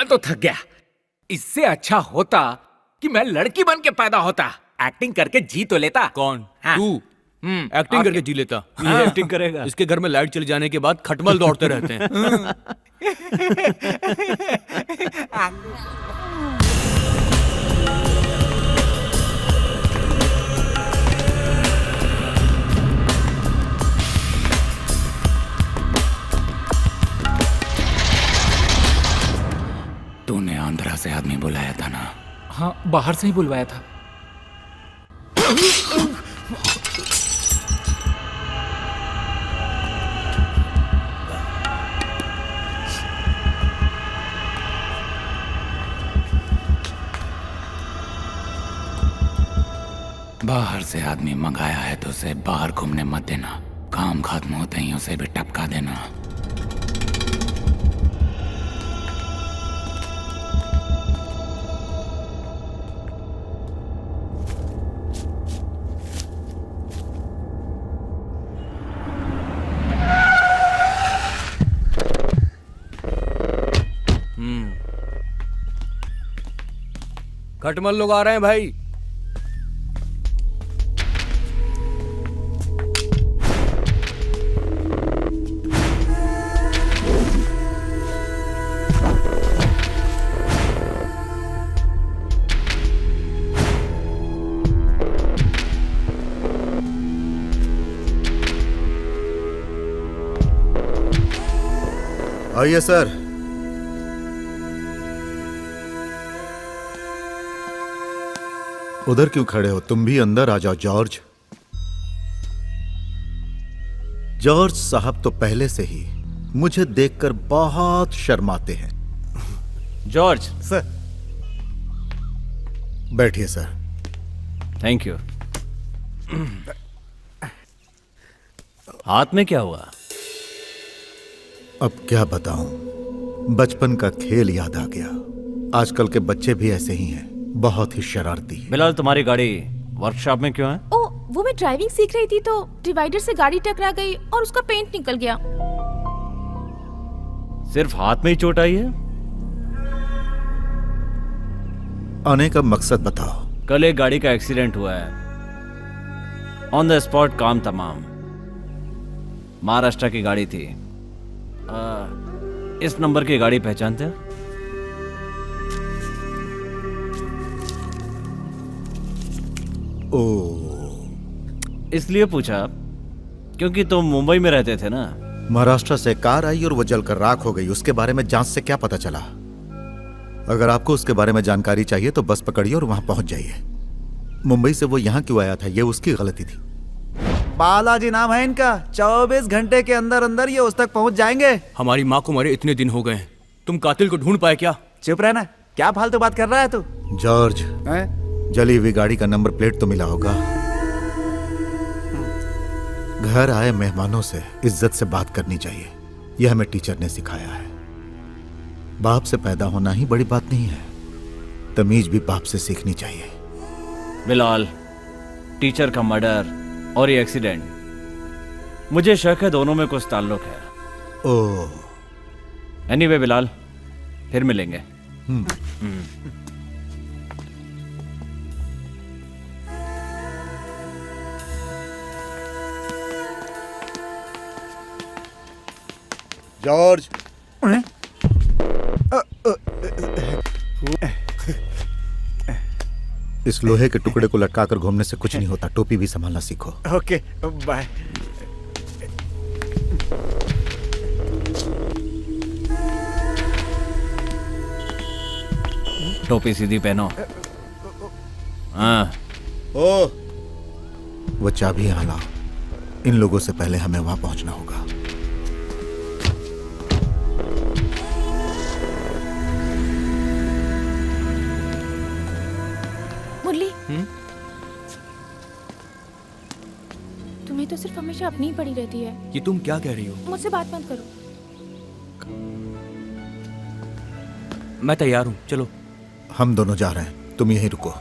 तो थक गया। इससे अच्छा होता कि मैं लड़की बन के पैदा होता, एक्टिंग करके जी तो लेता। कौन? हाँ। तू एक्टिंग करके जी लेता। ये एक्टिंग करेगा। इसके घर में लाइट चले जाने के बाद खटमल दौड़ते रहते हैं। तूने आंध्रा से आदमी बुलाया था ना? हाँ, बाहर से ही बुलवाया था। बाहर से आदमी मंगाया है तो उसे बाहर घूमने मत देना। काम खत्म होते ही उसे भी टपका देना। खटमल लोग आ रहे हैं भाई। आइए सर। उधर क्यों खड़े हो? तुम भी अंदर आ जाओ जॉर्ज। जॉर्ज साहब तो पहले से ही मुझे देखकर बहुत शर्माते हैं। जॉर्ज। सर। बैठिए सर। Thank you. हाथ में क्या हुआ? अब क्या बताऊं, बचपन का खेल याद आ गया। आजकल के बच्चे भी ऐसे ही हैं, बहुत ही शरारती। बिलाल, तुम्हारी गाड़ी वर्कशॉप में क्यों है? ओ, वो मैं ड्राइविंग सीख रही थी तो डिवाइडर से गाड़ी टकरा गई और उसका पेंट निकल गया। सिर्फ हाथ में ही चोट आई है? आने का मकसद बताओ। कल एक गाड़ी का एक्सीडेंट हुआ है, ऑन द स्पॉट काम तमाम। महाराष्ट्र की गाड़ी थी। इस नंबर की गाड़ी पहचानते हो? ओ, इसलिए पूछा क्योंकि तुम मुंबई में रहते थे ना। महाराष्ट्र से कार आई और वो जलकर राख हो गई। उसके बारे में जांच से क्या पता चला? अगर आपको उसके बारे में जानकारी चाहिए तो बस पकड़िए और वहां पहुंच जाइए। मुंबई से वो यहां क्यों आया था, ये उसकी गलती थी। बालाजी नाम है इनका। 24 घंटे के अंदर अंदर ये उस तक पहुंच जाएंगे। हमारी माँ को मरे इतने दिन हो गए हैं, तुम कातिल को ढूंढ पाए क्या? चुप रहना, क्या फालतू बात कर रहा है तू? जॉर्ज, जली हुई गाड़ी का नंबर प्लेट तो मिला होगा। घर आए मेहमानों से इज्जत से बात करनी चाहिए, यह हमें टीचर ने सिखाया है। बाप से पैदा होना ही बड़ी बात नहीं है, तमीज भी बाप से सीखनी चाहिए। बिलाल, टीचर का मर्डर और ये एक्सीडेंट, मुझे शक है दोनों में कुछ ताल्लुक है। ओह। एनीवे बिलाल, फिर मिलेंगे। जॉर्ज। इस लोहे के टुकड़े को लटकाकर घूमने से कुछ नहीं होता। टोपी भी संभालना सीखो। Okay, bye. टोपी सीधी पहनो। हाँ। ओ, वो चाबी यहाँ लाओ। इन लोगों से पहले हमें वहां पहुंचना होगा। मुरली, तुम्हें तो सिर्फ हमेशा अपनी ही पड़ी रहती है। ये तुम क्या कह रही हो? मुझसे बात मत करो। मैं तैयार हूँ, चलो। हम दोनों जा रहे हैं, तुम यहीं रुको।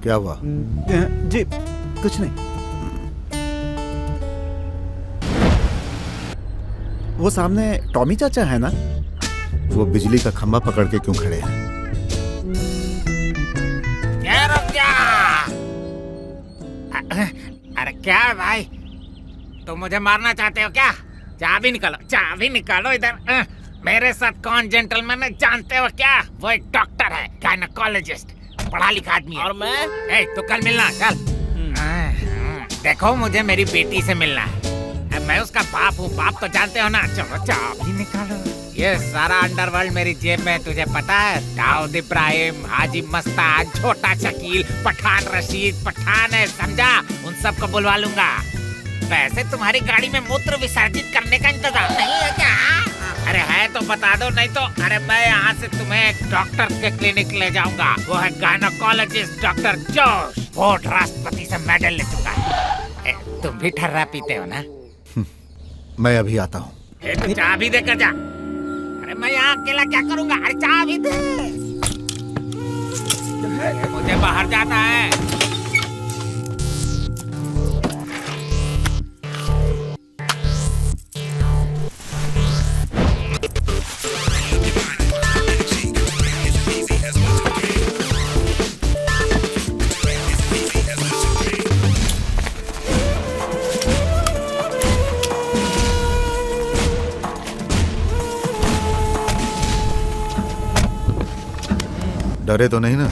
क्या हुआ? जी कुछ नहीं। वो सामने टॉमी चाचा है ना? वो बिजली का खंभा पकड़ के क्यों खड़े हैं? अरे क्या है भाई, तुम मुझे मारना चाहते हो क्या? चाबी निकालो, चाबी निकालो इधर। मेरे साथ कौन जेंटलमैन है जानते हो क्या? वो एक डॉक्टर है, गायनेकोलॉजिस्ट, पढ़ा लिखा आदमी है। और मैं? तो कल मिलना, कल। देखो, मुझे मेरी बेटी से मिलना है। मैं उसका बाप हूँ, बाप तो जानते हो ना। चलो चाबी निकालो। ये सारा अंडरवर्ल्ड मेरी जेब में, तुझे पता है? दाऊद इब्राहिम, हाजी मस्तान, छोटा शकील, पठान रशीद, पठान है, समझा? उन सबको बुलवा लूंगा। वैसे तुम्हारी गाड़ी में मूत्र विसर्जित करने का इंतजाम नहीं है क्या? अरे है तो बता दो, नहीं तो अरे मैं यहाँ से तुम्हें एक डॉक्टर के क्लिनिक ले जाऊंगा। वो है गायनेकोलॉजिस्ट डॉक्टर जोश। वो राष्ट्रपति से मेडल ले चुका है। तुम भी ठर्रा पीते हो ना? मैं अभी आता हूँ। तो चाबी देकर जा। अरे मैं यहाँ अकेला क्या करूँगा? अरे चाबी दे। मुझे बाहर जाना है। डरे तो नहीं ना?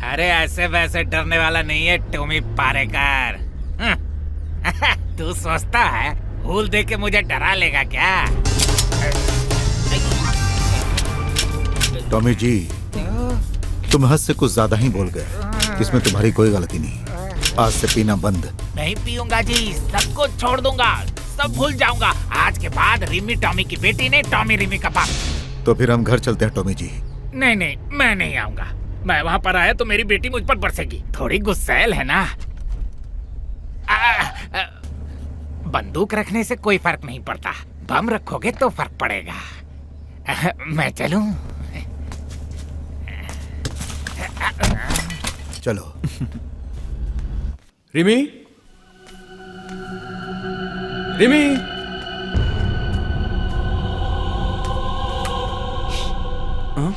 अरे ऐसे वैसे डरने वाला नहीं है टॉमी पारेकर। तू सोचता है फूल दे के मुझे डरा लेगा क्या? टॉमी जी, तुम हद से कुछ ज्यादा ही बोल गए। इसमें तुम्हारी कोई गलती नहीं। आज से पीना बंद। नहीं पीऊंगा जी, सब कुछ छोड़ दूंगा, सब भूल जाऊंगा। आज के बाद रिमी टॉमी की बेटी नहीं, टॉमी रिमी का बाप। तो फिर हम घर चलते हैं टॉमी जी। नहीं नहीं, मैं नहीं आऊंगा। मैं वहाँ पर आया तो मेरी बेटी मुझ पर बरसेगी। थोड़ी गुस्सैल है ना। बंदूक रखने से कोई फर्क नहीं पड़ता, बम रखोगे तो फर्क पड़ेगा। मैं चलूं? चलो। रिमी, रिमी, हाँ?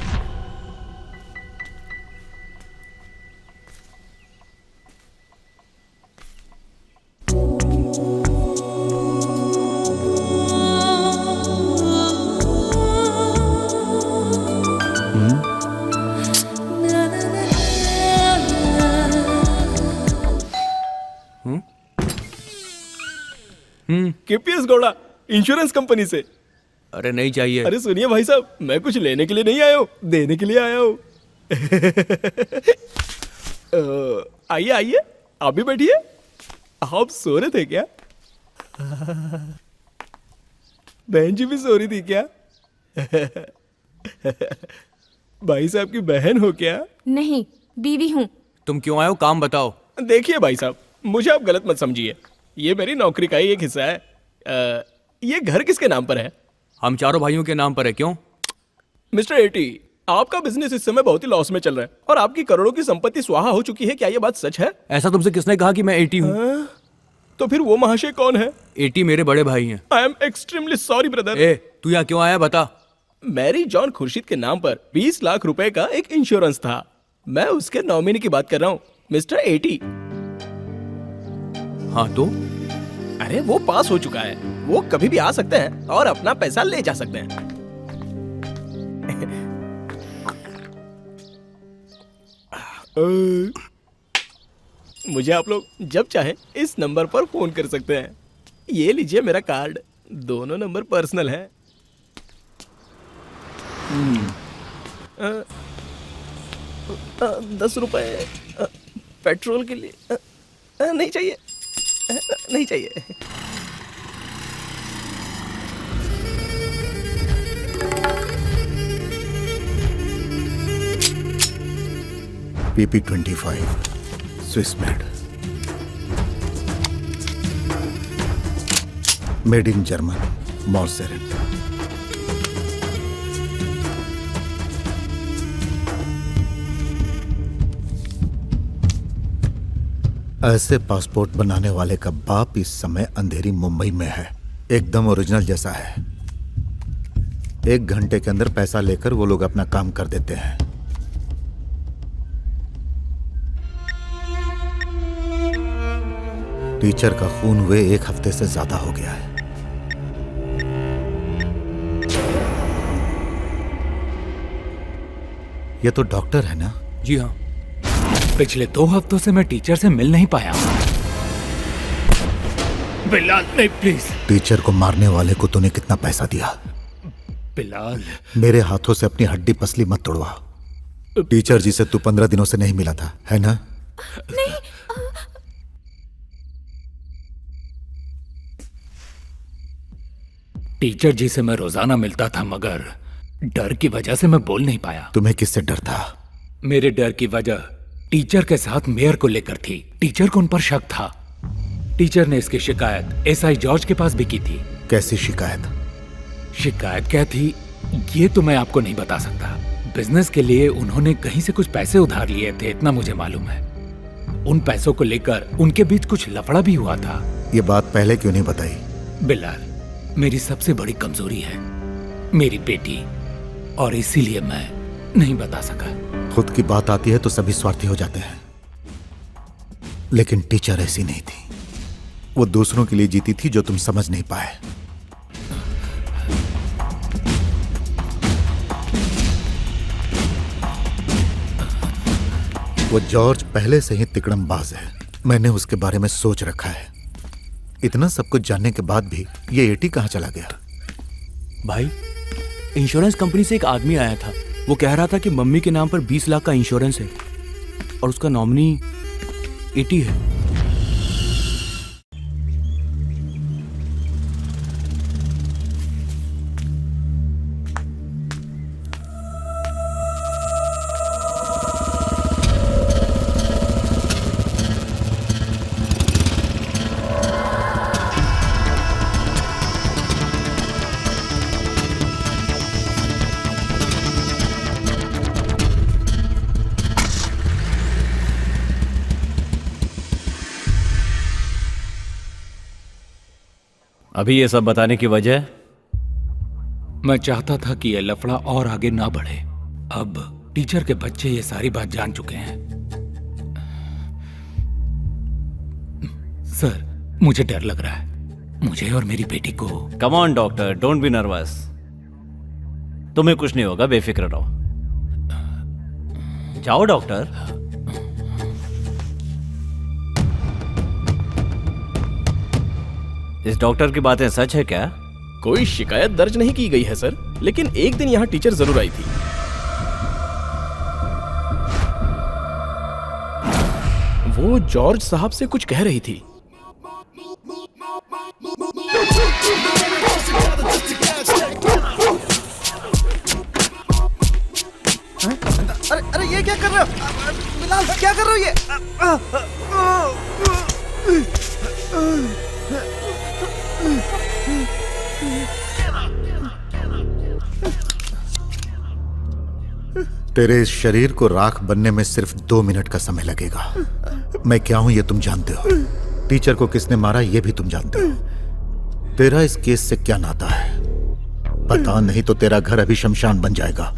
केपीएस गौड़ा, इंश्योरेंस कंपनी से। अरे नहीं चाहिए। अरे सुनिए भाई साहब, मैं कुछ लेने के लिए नहीं आया हूँ, देने के लिए आया हूँ। आइए आइए, आप भी बैठिए। आप सो रहे थे क्या? बहन जी भी सो रही थी क्या? भाई साहब की बहन हो क्या? नहीं, बीवी हूँ। तुम क्यों आए हो, काम बताओ। देखिए भाई साहब, मुझे आप गलत मत समझिए। ये मेरी नौकरी का ही एक हिस्सा है। ये घर किसके नाम पर है? हम चारों भाइयों के नाम पर है। क्यों? मिस्टर एटी, आपका बिजनेस इस समय बहुत ही लॉस में चल रहा है और आपकी करोड़ों की संपत्ति स्वाहा हो चुकी है। क्या ये बात सच है? ऐसा तुमसे किसने कहा कि मैं 80 हूँ? तो फिर वो महाशय कौन है? 80 मेरे बड़े भाई हैं। I am extremely sorry brother. ए, तू यहाँ क्यों आया बता? मैरी जॉन खुर्शीद के नाम पर 20 लाख रुपए का एक इंश्योरेंस था। मैं उसके नॉमिनी की बात कर रहा हूँ, मिस्टर एटी। हाँ तो? अरे वो पास हो चुका है, वो कभी भी आ सकते हैं और अपना पैसा ले जा सकते हैं। मुझे आप लोग जब चाहे इस नंबर पर फोन कर सकते हैं। ये लीजिए मेरा कार्ड, दोनों नंबर पर्सनल है। 10 रुपए पेट्रोल के लिए। नहीं चाहिए, नहीं चाहिए। PP25 Swiss made in German मॉर्सेरेट। ऐसे पासपोर्ट बनाने वाले का बाप इस समय अंधेरी मुंबई में है, एकदम ओरिजिनल जैसा है। 1 घंटे के अंदर पैसा लेकर वो लोग अपना काम कर देते हैं। टीचर का खून हुए 1 हफ्ते से ज्यादा हो गया है। ये तो डॉक्टर है ना? जी हाँ। पिछले 2 हफ्तों से मैं टीचर से मिल नहीं पाया। बिलाल नहीं, प्लीज। टीचर को मारने वाले को तूने कितना पैसा दिया? बिलाल, मेरे हाथों से अपनी हड्डी पसली मत तोड़वा। टीचर जी से तू 15 दिनों से नहीं मिला था, है ना? नहीं। टीचर जी से मैं रोजाना मिलता था, मगर डर की वजह से मैं बोल नहीं पाया। तुम्हें किससे डर था? मेरे डर की वजह टीचर के साथ मेयर को लेकर थी। टीचर को उन पर शक था। टीचर ने इसकी शिकायत एसआई जॉर्ज के पास भी की थी। कैसी शिकायत? शिकायत क्या थी ये तो मैं आपको नहीं बता सकता। बिजनेस के लिए उन्होंने कहीं से कुछ पैसे उधार लिए थे, इतना मुझे मालूम है। उन पैसों को लेकर उनके बीच कुछ लफड़ा भी हुआ था। ये बात पहले क्यों नहीं बताई? बिलाल, मेरी सबसे बड़ी कमजोरी है मेरी बेटी, और इसीलिए मैं नहीं बता सका। खुद की बात आती है तो सभी स्वार्थी हो जाते हैं, लेकिन टीचर ऐसी नहीं थी। वो दूसरों के लिए जीती थी जो तुम समझ नहीं पाए। वो जॉर्ज पहले से ही तिकड़मबाज है। मैंने उसके बारे में सोच रखा है। इतना सब कुछ जानने के बाद भी ये एटी कहाँ चला गया? भाई, इंश्योरेंस कंपनी से एक आदमी आया था। वो कह रहा था कि मम्मी के नाम पर 20 लाख का इंश्योरेंस है और उसका नॉमिनी एटी है। अभी ये सब बताने की वजह? मैं चाहता था कि यह लफड़ा और आगे ना बढ़े। अब टीचर के बच्चे ये सारी बात जान चुके हैं। सर, मुझे डर लग रहा है, मुझे और मेरी बेटी को। Come on doctor, don't be nervous. तुम्हें कुछ नहीं होगा, बेफिक्र रहो। जाओ डॉक्टर। इस डॉक्टर की बातें सच है क्या? कोई शिकायत दर्ज नहीं की गई है सर, लेकिन एक दिन यहाँ टीचर जरूर आई थी। वो जॉर्ज साहब से कुछ कह रही थी। अरे अरे ये क्या कर रहे हो बिलाल? क्या कर रहे हो ये? तेरे इस शरीर को राख बनने में सिर्फ 2 मिनट का समय लगेगा। मैं क्या हूं ये तुम जानते हो। टीचर को किसने मारा ये भी तुम जानते हो। तेरा इस केस से क्या नाता है पता नहीं, तो तेरा घर अभी शमशान बन जाएगा।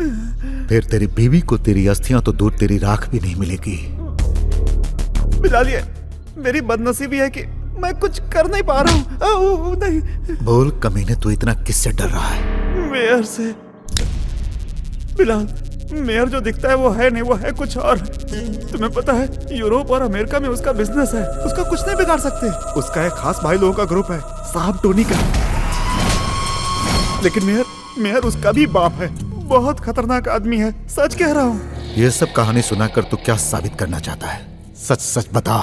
फिर तेरी बीवी को तेरी अस्थियां तो दूर, तेरी राख भी नहीं मिलेगी। बिलाल, ये मेरी बदनसीबी है कि मैं कुछ कर नहीं पा रहा हूँ। नहीं। बोल कमीने, तू इतना किससे डर रहा है? मेयर से। बिलाल, मेयर जो दिखता है वो है नहीं, वो है कुछ और। तुम्हें पता है यूरोप और अमेरिका में उसका बिजनेस है, उसका कुछ नहीं बिगाड़ सकते। उसका एक खास भाई लोगों का ग्रुप है, साहब टोनी का। लेकिन मेयर उसका भी बाप है, बहुत खतरनाक आदमी है, सच कह रहा हूँ। ये सब कहानी सुनाकर तू क्या साबित करना चाहता है? सच सच बता।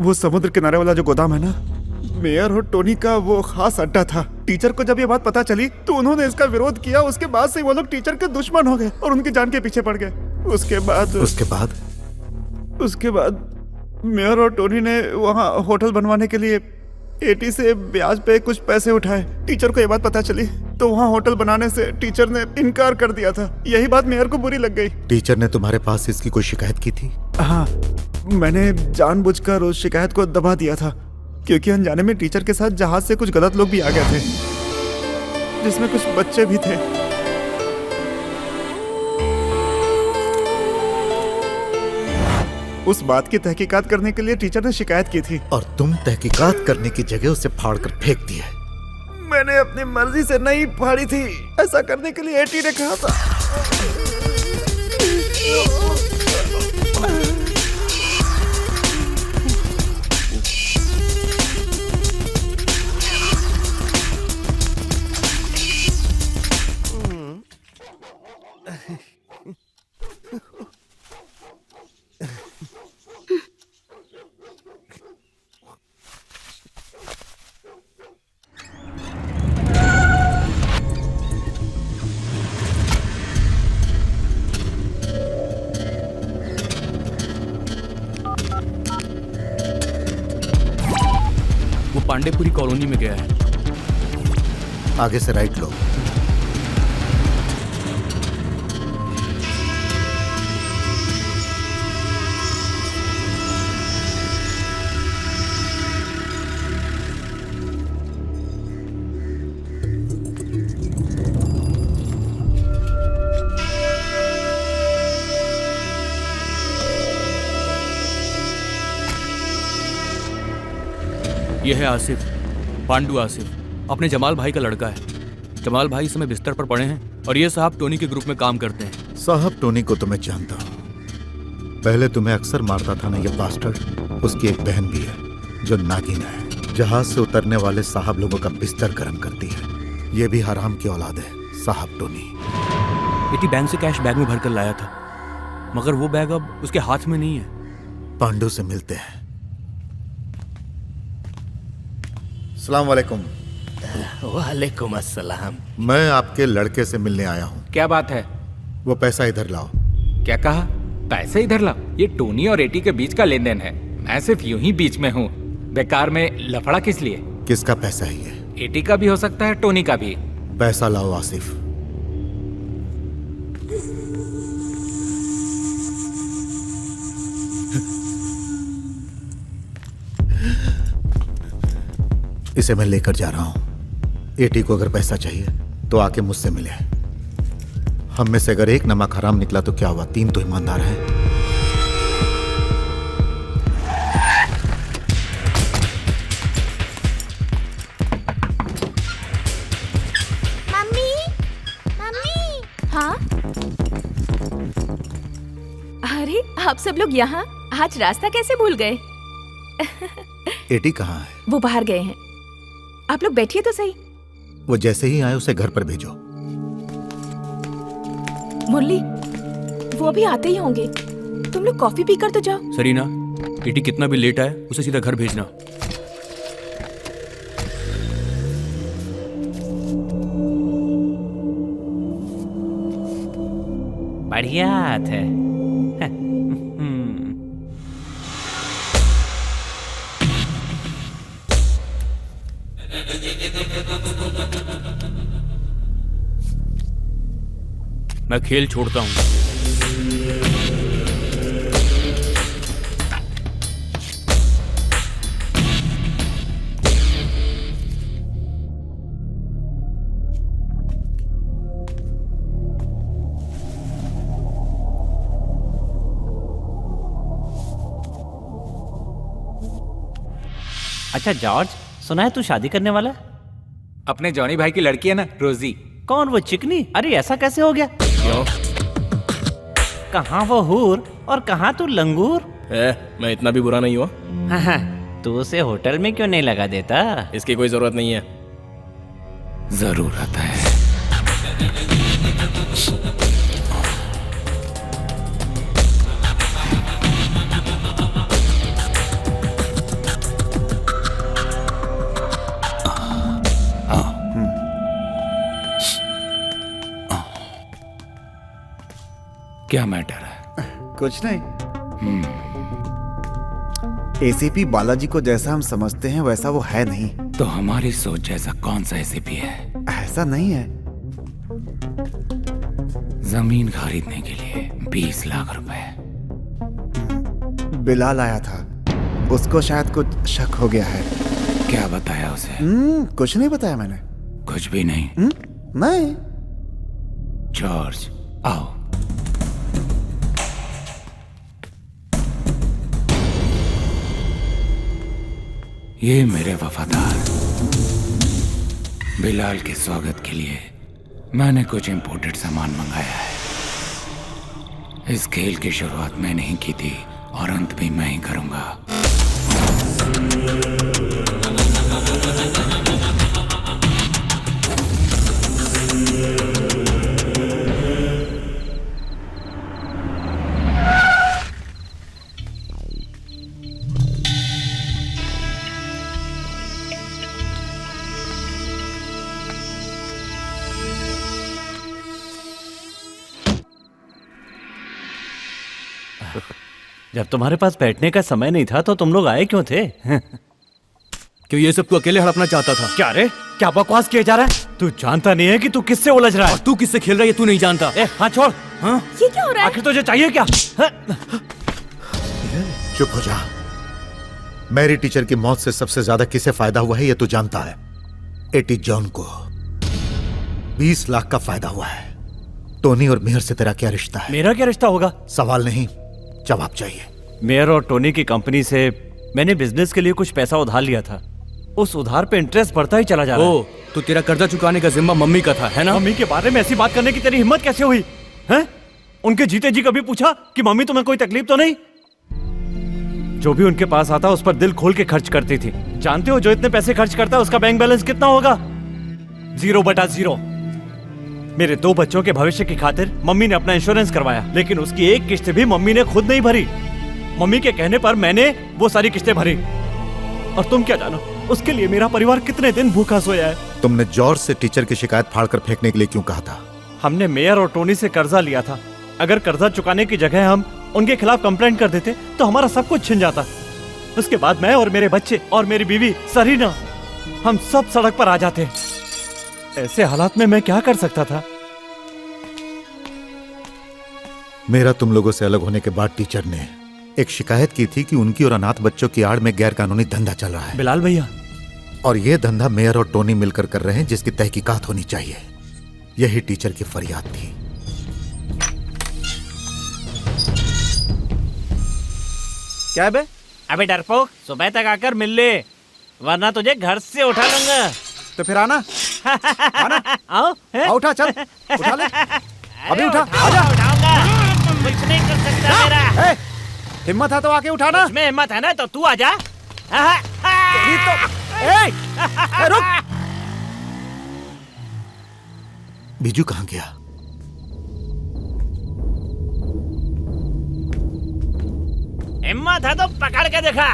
वो समुद्र किनारे वाला जो गोदाम है ना, मेयर और टोनी का वो खास अड्डा था। टीचर को जब ये बात पता चली तो उन्होंने इसका विरोध किया। उसके बाद से वो लोग टीचर के दुश्मन हो गए और उनकी जान के पीछे पड़ गए। उसके बाद मेयर और टोनी ने वहाँ होटल बनवाने के लिए एटी से ब्याज पे कुछ पैसे उठाए। टीचर को ये बात पता चली तो वहाँ होटल बनाने से टीचर ने इनकार कर दिया था। यही बात मेयर को बुरी लग गई। टीचर ने तुम्हारे पास इसकी कोई शिकायत की थी? हाँ, मैंने जानबूझकर उस शिकायत को दबा दिया था, क्योंकि अनजाने में टीचर के साथ जहाज से कुछ गलत लोग भी आ गए थे, जिसमें कुछ बच्चे भी थे। उस बात की तहकीकात करने के लिए टीचर ने शिकायत की थी। और तुम तहकीकात करने की जगह उसे फाड़ कर फेंक दिया। मैंने अपनी मर्जी से नहीं फाड़ी थी, ऐसा करने के लिए एटी ने कहा था। ये पूरी कॉलोनी में गया है। आगे से राइट लो। यह है आसिफ, पांडु आसिफ, अपने जमाल भाई का लड़का है। जमाल भाई इस समय बिस्तर पर पड़े हैं और ये साहब टोनी के ग्रुप में काम करते हैं। साहब टोनी को तो मैं जानता हूँ, पहले तुम्हें अक्सर मारता था ना ये बास्टर्ड। उसकी एक बहन भी है जो नागिन है, जहाज से उतरने वाले साहब लोगों का बिस्तर गर्म करती है। ये भी हराम की औलाद है साहब टोनी। बेटी बैंक से कैश बैग में भरकर लाया था, मगर वो बैग अब उसके हाथ में नहीं है। पांडु से मिलते हैं। अस्सलाम वालेकुम। वालेकुम अस्सलाम। मैं आपके लड़के से मिलने आया हूँ। क्या बात है? वो पैसा इधर लाओ। क्या कहा? पैसे इधर लाओ? ये टोनी और एटी के बीच का लेन देन है, मैं सिर्फ यूं ही बीच में हूँ। बेकार में लफड़ा किस लिए? किसका पैसा है ये? एटी का भी हो सकता है, टोनी का भी। पैसा लाओ आसिफ। इसे मैं लेकर जा रहा हूं। एटी को अगर पैसा चाहिए तो आके मुझसे मिले। हम में से अगर एक नमक हराम निकला तो क्या हुआ, 3 तो ईमानदार हैं। Mummy, mummy. हाँ? अरे आप सब लोग यहाँ? आज रास्ता कैसे भूल गए? एटी कहाँ है? वो बाहर गए हैं। आप लोग बैठिए तो सही। वो जैसे ही आए उसे घर पर भेजो। मुरली, वो अभी आते ही होंगे। तुम लोग कॉफी पीकर तो जाओ। सरीना, एटी कितना भी लेट आए उसे सीधा घर भेजना। बढ़िया हाथ है। मैं खेल छोड़ता हूं। अच्छा जॉर्ज, सुना है तू शादी करने वाला है? अपने जॉनी भाई की लड़की है ना, रोजी। कौन, वो चिकनी? अरे ऐसा कैसे हो गया? क्यों? कहाँ वो हूर और कहाँ तू लंगूर? मैं इतना भी बुरा नहीं हुआ। हाँ, तू उसे होटल में क्यों नहीं लगा देता? इसकी कोई जरूरत नहीं है। जरूरत है। क्या मैटर है? कुछ नहीं। एसीपी बालाजी को जैसा हम समझते हैं वैसा वो है नहीं। तो हमारी सोच जैसा कौन सा एसीपी है? ऐसा नहीं है। जमीन खरीदने के लिए 20 लाख रुपए। बिलाल आया था, उसको शायद कुछ शक हो गया है। क्या बताया उसे? कुछ नहीं बताया मैंने। कुछ भी नहीं? नहीं। जॉर्ज, आओ। ये मेरे वफादार बिलाल के स्वागत के लिए मैंने कुछ इंपोर्टेड सामान मंगाया है। इस खेल की शुरुआत मैंने ही की थी और अंत भी मैं ही करूंगा। जब तुम्हारे पास बैठने का समय नहीं था तो तुम लोग आए क्यों थे? कि ये सब तू अकेले हड़पना चाहता था। क्या रे, क्या बकवास किया जा रहा है? तू जानता नहीं है कि तू किससे उलझ रहा है? और तू किससे खेल रहा है तू नहीं जानता। ए, हाँ छोड़। हाँ? ये क्या हो रहा है? आखिर तुझे चाहिए क्या? हाँ? चुप हो जा। मेरी टीचर की मौत से सबसे ज्यादा किसे फायदा हुआ है ये तू जानता है। एटी जॉन को 20 लाख का फायदा हुआ है। टोनी और मेहर से तेरा क्या रिश्ता है? मेरा क्या रिश्ता होगा? सवाल नहीं, जवाब चाहिए। मेयर और टोनी की कंपनी से मैंने बिजनेस के लिए कुछ पैसा उधार लिया था। उस उधार पे इंटरेस्ट बढ़ता ही चला जा रहा है। तो तेरा कर्जा चुकाने का जिम्मा मम्मी का था, है ना? मम्मी के बारे में ऐसी बात करने की तेरी हिम्मत कैसे हुई? हैं? उनके जीते जी कभी पूछा कि मम्मी तुम्हें कोई तकलीफ तो नहीं? जो भी उनके पास आता उस पर दिल खोल के खर्च करती थी। जानते हो जो इतने पैसे खर्च करता है उसका बैंक बैलेंस कितना होगा? 0/0। मेरे 2 बच्चों के भविष्य की खातिर मम्मी ने अपना इंश्योरेंस करवाया, लेकिन उसकी एक किस्त भी मम्मी ने खुद नहीं भरी। मम्मी के कहने पर मैंने वो सारी किस्तें भरी। और तुम क्या जानो उसके लिए मेरा परिवार कितने दिन भूखा सोया है। तुमने जॉर्ज से टीचर की शिकायत फाड़कर फेंकने के लिए क्यों कहा था? हमने मेयर और टोनी से कर्जा लिया था। अगर कर्जा चुकाने की जगह हम उनके खिलाफ कंप्लेंट कर देते तो हमारा सब कुछ छिन जाता। उसके बाद मैं और मेरे बच्चे और मेरी बीवी सरीना, हम सब सड़क पर आ जाते। ऐसे हालात में मैं क्या कर सकता था? मेरा तुम लोगों से अलग होने के बाद टीचर ने एक शिकायत की थी कि उनकी और अनाथ बच्चों की आड़ में गैर कानूनी धंधा चल रहा है। बिलाल भैया, और यह धंधा मेयर और टोनी मिलकर कर रहे हैं, जिसकी तहकीकात होनी चाहिए। यही टीचर की फरियाद थी। क्या बे? अबे डरपोक, सुबह तक आकर मिल ले, वरना तुझे घर से उठा लूंगा। तो फिर आना। आना। आओ, आओ, उठा, चल उठा ले। अभी उठा, आजा। उठाऊंगा। कुछ नहीं कर सकता मेरा। हिम्मत है तो आके उठाना। उसमें हिम्मत है ना तो तू आजा। रुक। बीजू कहाँ गया? हिम्मत है तो पकड़ के देखा।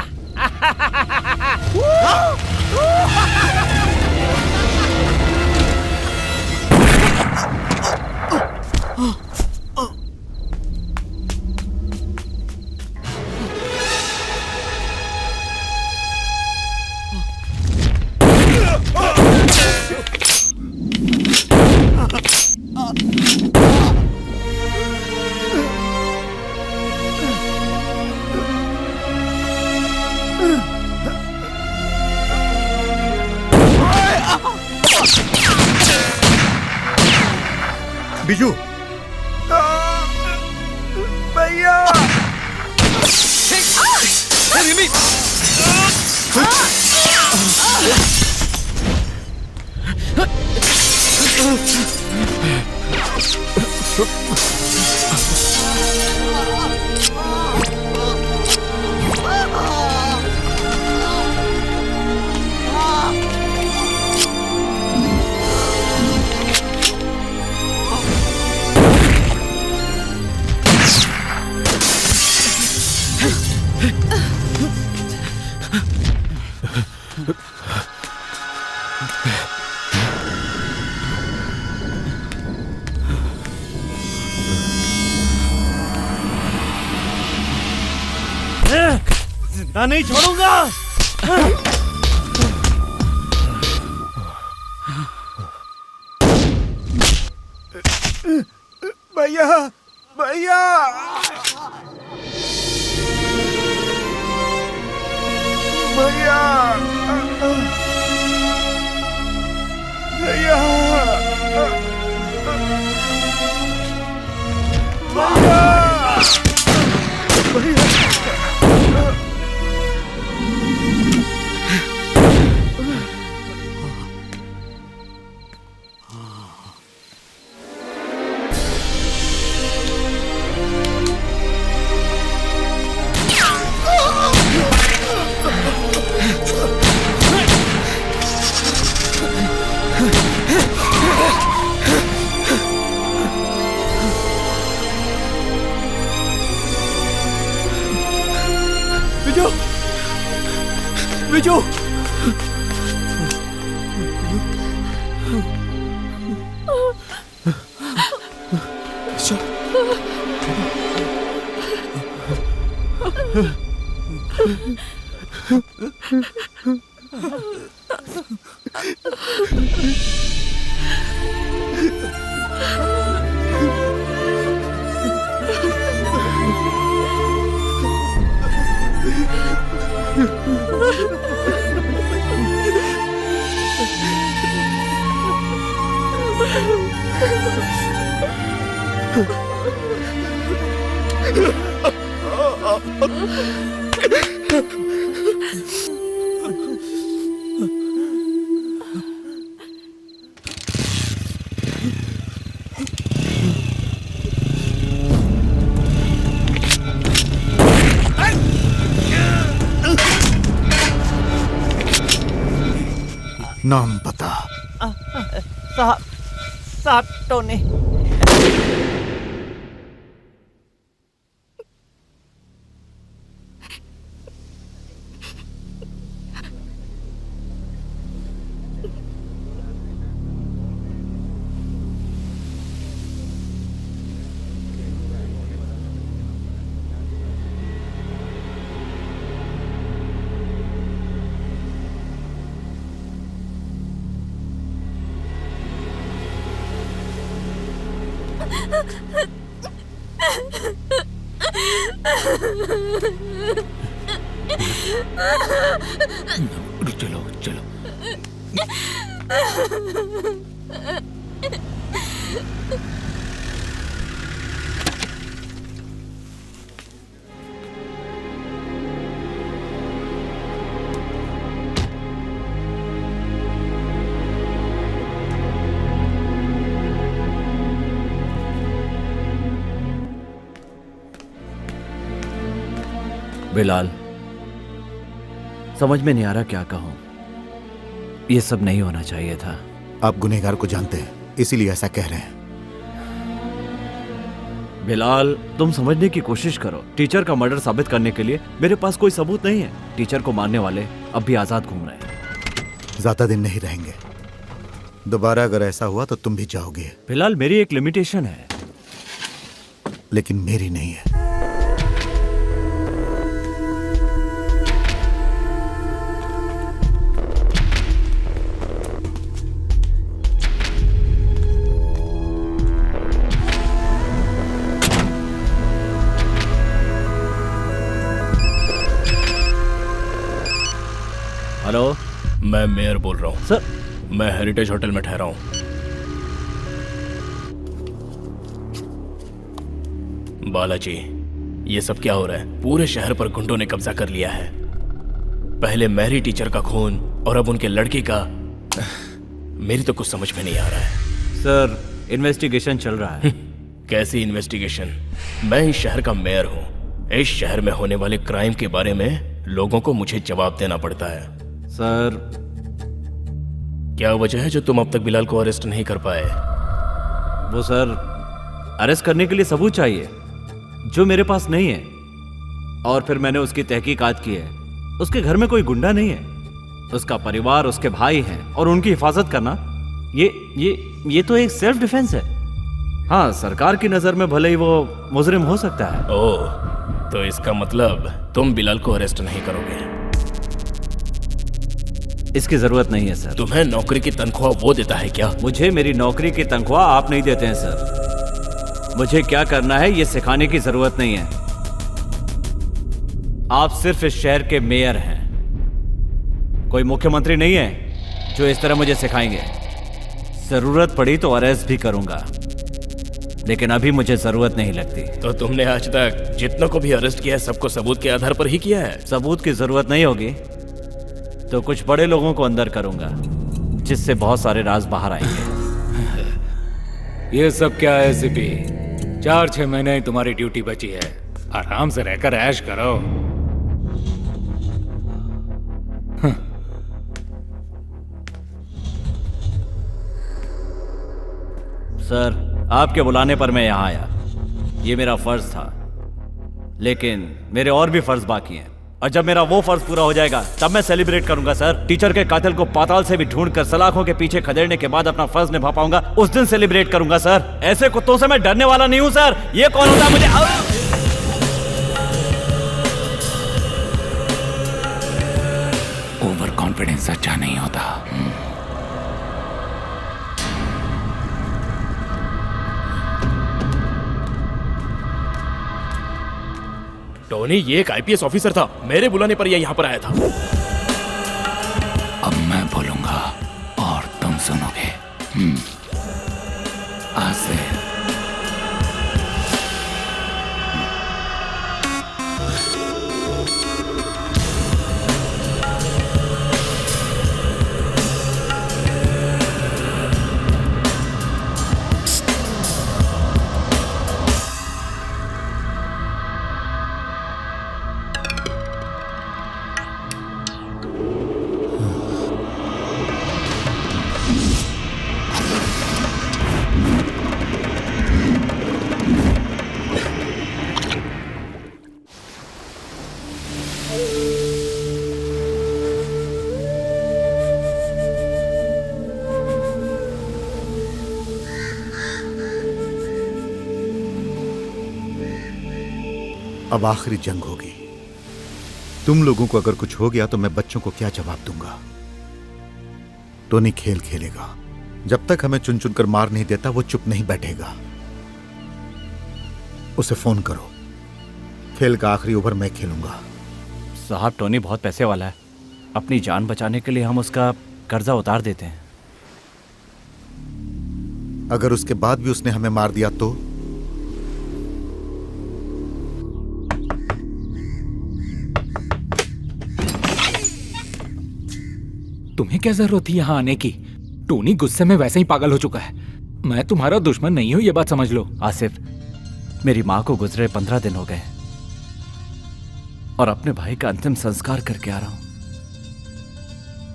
बीजू, भैया। जिंदा नहीं छोड़ूंगा। भैया, भैया, भैया, भैया, विजू, नाम बता। साहब टोनी। चलो चलो। बिलाल, समझ में नहीं आ रहा क्या कहूं। ये सब नहीं होना चाहिए था। आप गुनहगार को जानते हैं, इसीलिए ऐसा कह रहे हैं। बिलाल, तुम समझने की कोशिश करो। टीचर का मर्डर साबित करने के लिए मेरे पास कोई सबूत नहीं है। टीचर को मारने वाले अब भी आजाद घूम रहे हैं। ज्यादा दिन नहीं रहेंगे। दोबारा अगर ऐसा हुआ तो तुम भी जाओगे। बिलाल, मेरी एक लिमिटेशन है। लेकिन मेरी नहीं है। हेलो, मैं मेयर बोल रहा हूँ सर। मैं हेरिटेज होटल में ठहरा हूँ। बालाजी, ये सब क्या हो रहा है? पूरे शहर पर गुंडों ने कब्जा कर लिया है। पहले मैरी टीचर का खून और अब उनके लड़की का। मेरी तो कुछ समझ में नहीं आ रहा है। सर, इन्वेस्टिगेशन चल रहा है। कैसी इन्वेस्टिगेशन? मैं इस शहर का मेयर हूँ। इस शहर में होने वाले क्राइम के बारे में लोगों को मुझे जवाब देना पड़ता है। सर, क्या वजह है जो तुम अब तक बिलाल को अरेस्ट नहीं कर पाए? वो सर, अरेस्ट करने के लिए सबूत चाहिए जो मेरे पास नहीं है। और फिर मैंने उसकी तहकीकात की है। उसके घर में कोई गुंडा नहीं है। उसका परिवार, उसके भाई हैं और उनकी हिफाजत करना ये तो एक सेल्फ डिफेंस है। हाँ, सरकार की नजर में भले ही वो मुजरिम हो सकता है। ओह, तो इसका मतलब तुम बिलाल को अरेस्ट नहीं करोगे? इसकी जरूरत नहीं है सर। तुम्हें नौकरी की तनख्वाह वो देता है क्या? मुझे मेरी नौकरी की तनख्वाह आप नहीं देते हैं सर। मुझे क्या करना है ये सिखाने की जरूरत नहीं है। आप सिर्फ इस शहर के मेयर हैं। कोई मुख्यमंत्री नहीं है जो इस तरह मुझे सिखाएंगे। जरूरत पड़ी तो अरेस्ट भी करूंगा, लेकिन अभी मुझे जरूरत नहीं लगती। तो तुमने आज तक जितनों को भी अरेस्ट किया है सबको सबूत के आधार पर ही किया है? सबूत की जरूरत नहीं होगी तो कुछ बड़े लोगों को अंदर करूंगा, जिससे बहुत सारे राज बाहर आएंगे। ये सब क्या है सिपी? 4-6 महीने ही तुम्हारी ड्यूटी बची है। आराम से रहकर ऐश करो। सर, आपके बुलाने पर मैं यहाँ आया। ये मेरा फर्ज था, लेकिन मेरे और भी फर्ज बाकी हैं। और जब मेरा वो फर्ज पूरा हो जाएगा तब मैं सेलिब्रेट करूंगा सर। टीचर के कातिल को पाताल से भी ढूंढकर सलाखों के पीछे खदेड़ने के बाद अपना फर्ज निभा पाऊंगा, उस दिन सेलिब्रेट करूंगा सर। ऐसे कुत्तों से मैं डरने वाला नहीं हूं सर। ये कौन होता है मुझे? ओवर कॉन्फिडेंस अच्छा नहीं होता। टोनी, ये एक आईपीएस ऑफिसर था। मेरे बुलाने पर यह यहाँ पर आया था। अब मैं बोलूंगा और तुम सुनोगे। आसिफ, अब आखिरी जंग होगी। तुम लोगों को अगर कुछ हो गया तो मैं बच्चों को क्या जवाब दूंगा? टोनी खेल खेलेगा। जब तक हमें चुन चुन कर मार नहीं देता वो चुप नहीं बैठेगा। उसे फोन करो। खेल का आखिरी ओवर मैं खेलूंगा। साहब, टोनी बहुत पैसे वाला है। अपनी जान बचाने के लिए हम उसका कर्जा उतार देते हैं। अगर उसके बाद भी उसने हमें मार दिया तो? तुम्हें क्या जरूरत थी यहाँ आने की? टोनी गुस्से में वैसे ही पागल हो चुका है। मैं तुम्हारा दुश्मन नहीं हूं, ये बात समझ लो। आसिफ, मेरी माँ को गुजरे 15 दिन हो गए और अपने भाई का अंतिम संस्कार करके आ रहा हूं।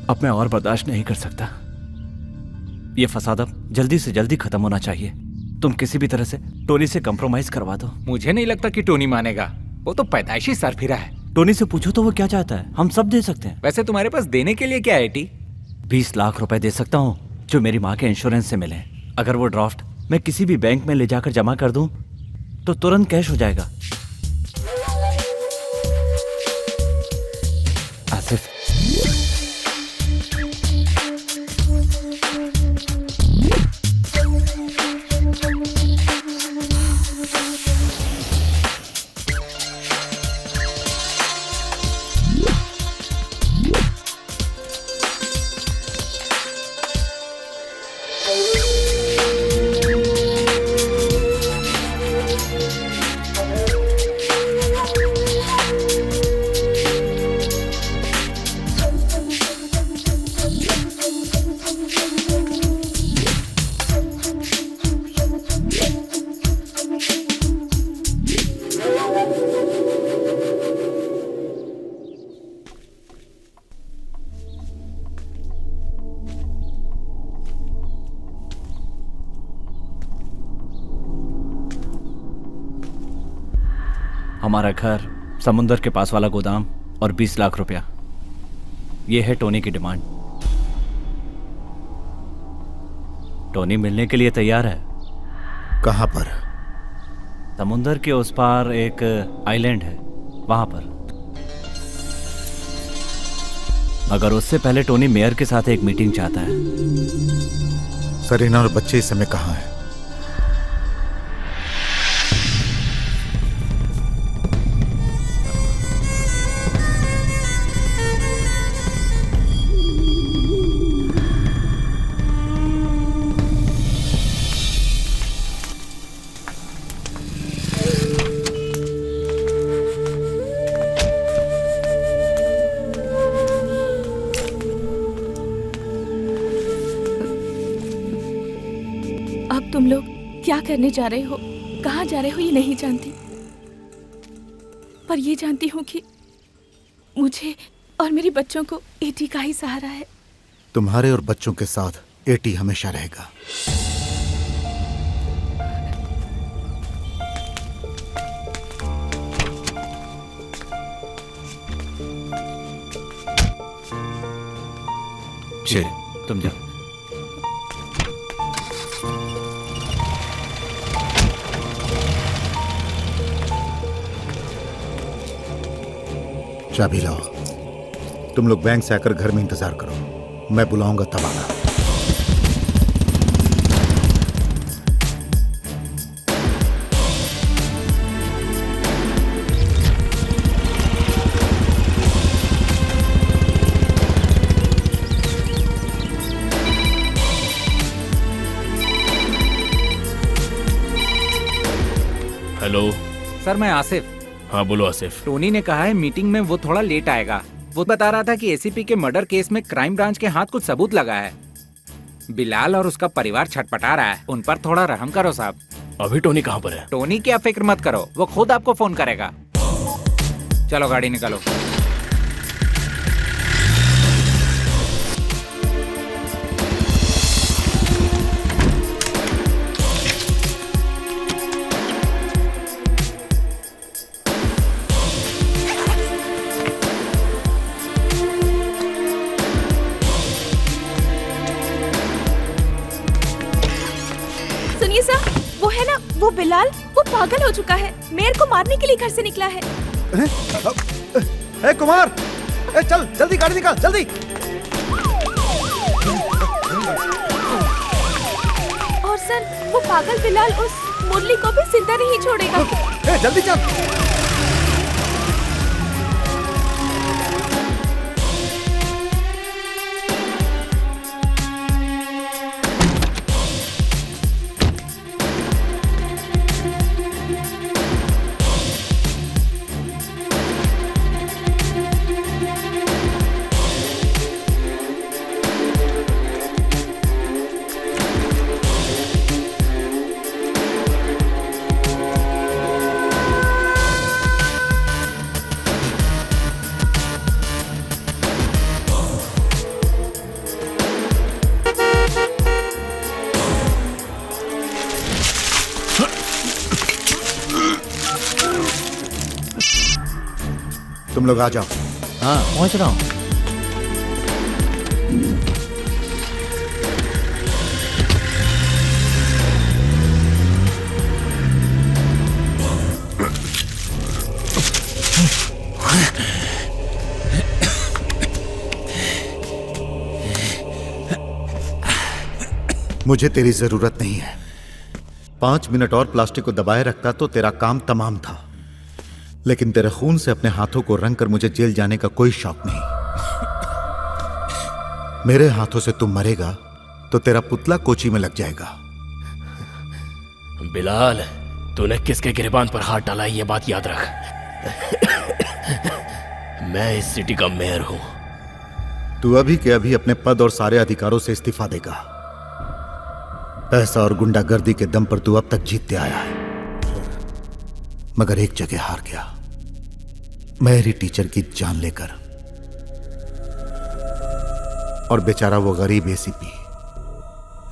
अब मैं और बर्दाश्त नहीं कर सकता। ये फसाद अब जल्दी से जल्दी खत्म होना चाहिए। तुम किसी भी तरह से टोनी से कंप्रोमाइज करवा दो। मुझे नहीं लगता कि टोनी मानेगा। वो तो पैदाइशी सरफिरा है। टोनी से पूछो तो वो क्या चाहता है, हम सब दे सकते हैं। वैसे तुम्हारे पास देने के लिए क्या है टी? 20 लाख रुपए दे सकता हूँ जो मेरी माँ के इंश्योरेंस से मिले। अगर वो ड्राफ्ट मैं किसी भी बैंक में ले जाकर जमा कर दूं तो तुरंत कैश हो जाएगा। आसिफ, हमारा घर, समुंदर के पास वाला गोदाम और 20 लाख रुपया, ये है टोनी की डिमांड। टोनी मिलने के लिए तैयार है। कहां पर? समुंदर के उस पार एक आइलैंड है, वहां पर। मगर उससे पहले टोनी मेयर के साथ एक मीटिंग चाहता है। सरीना और बच्चे इस समय कहां हैं? तुम लोग क्या करने जा रहे हो, कहाँ जा रहे हो, ये नहीं जानती, पर ये जानती हूँ कि मुझे और मेरे बच्चों को एटी का ही सहारा है। तुम्हारे और बच्चों के साथ एटी हमेशा रहेगा। चल, तुम जाओ। चाबी लाओ। तुम लोग बैंक से आकर घर में इंतजार करो, मैं बुलाऊंगा तब आना। हेलो। सर मैं आसिफ। हाँ बोलो आसिफ। टोनी ने कहा है मीटिंग में वो थोड़ा लेट आएगा। वो बता रहा था कि एसीपी के मर्डर केस में क्राइम ब्रांच के हाथ कुछ सबूत लगा है। बिलाल और उसका परिवार छटपटा रहा है, उन पर थोड़ा रहम करो साहब। अभी टोनी कहाँ पर है? टोनी की आप फिक्र मत करो, वो खुद आपको फोन करेगा। चलो गाड़ी निकालो। सुनिए सर, वो है ना, वो बिलाल, वो पागल हो चुका है। मेयर को मारने के लिए घर से निकला है। ए कुमार, चल जल्दी गाड़ी निकाल जल्दी। और सर, वो पागल बिलाल उस मुरली को भी जिंदा नहीं छोड़ेगा। जल्दी चल। तुम लोग आ जाओ। हाँ पहुंच रहा हूँ। मुझे तेरी जरूरत नहीं है। 5 मिनट और प्लास्टिक को दबाए रखता तो तेरा काम तमाम था, लेकिन तेरे खून से अपने हाथों को रंग कर मुझे जेल जाने का कोई शौक नहीं। मेरे हाथों से तुम मरेगा तो तेरा पुतला कोची में लग जाएगा। बिलाल, तूने किसके गिरबान पर हाथ डाला है ये बात याद रख। मैं इस सिटी का मेयर हूं। तू अभी के अभी अपने पद और सारे अधिकारों से इस्तीफा देगा। पैसा और गुंडागर्दी के दम पर तू अब तक जीतते आया है, मगर एक जगह हार गया, मेरी टीचर की जान लेकर। और बेचारा वो गरीब एसीपी।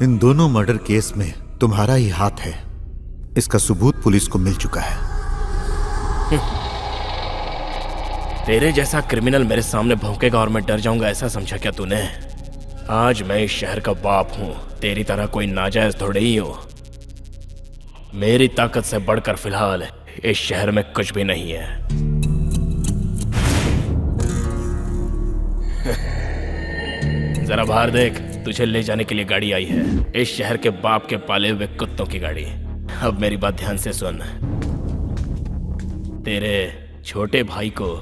इन दोनों मर्डर केस में तुम्हारा ही हाथ है, इसका सबूत पुलिस को मिल चुका है। तेरे जैसा क्रिमिनल मेरे सामने भौंकेगा और मैं डर जाऊंगा ऐसा समझा क्या तूने? आज मैं इस शहर का बाप हूं, तेरी तरह कोई नाजायज थोड़े ही हो। मेरी ताकत से बढ़कर फिलहाल इस शहर में कुछ भी नहीं है। जरा बाहर देख, तुझे ले जाने के लिए गाड़ी आई है, इस शहर के बाप के पाले हुए कुत्तों की गाड़ी। अब मेरी बात ध्यान से सुन। तेरे छोटे भाई को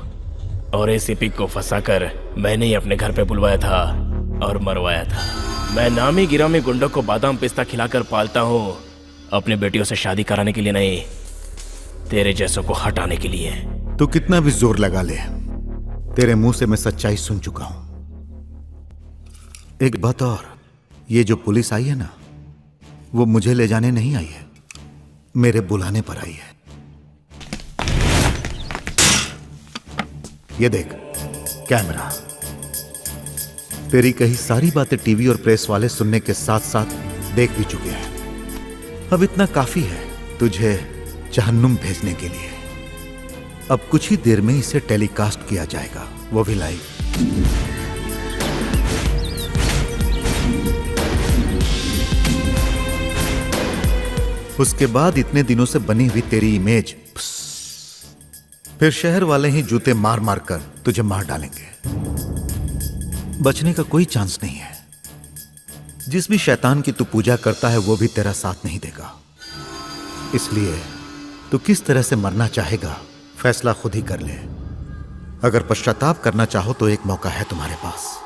और एसीपी को फंसाकर मैंने ही अपने घर पे बुलवाया था और मरवाया था। मैं नामी गिरामी गुंडों को बादाम पिस्ता खिलाकर पालता हूँ, अपनी बेटियों से शादी कराने के लिए नहीं, तेरे जैसों को हटाने के लिए। तू कितना भी जोर लगा ले, तेरे मुंह से मैं सच्चाई सुन चुका हूं। एक बात और, ये जो पुलिस आई है ना, वो मुझे ले जाने नहीं आई है, मेरे बुलाने पर आई है। ये देख कैमरा, तेरी कही सारी बातें टीवी और प्रेस वाले सुनने के साथ साथ देख भी चुके हैं। अब इतना काफी है तुझे जहन्नुम भेजने के लिए। अब कुछ ही देर में इसे टेलीकास्ट किया जाएगा, वो भी लाइव। उसके बाद इतने दिनों से बनी हुई तेरी इमेज, फिर शहर वाले ही जूते मार मार कर तुझे मार डालेंगे। बचने का कोई चांस नहीं है। जिस भी शैतान की तू पूजा करता है वो भी तेरा साथ नहीं देगा। इसलिए तू किस तरह से मरना चाहेगा फैसला खुद ही कर ले। अगर पश्चाताप करना चाहो तो एक मौका है तुम्हारे पास।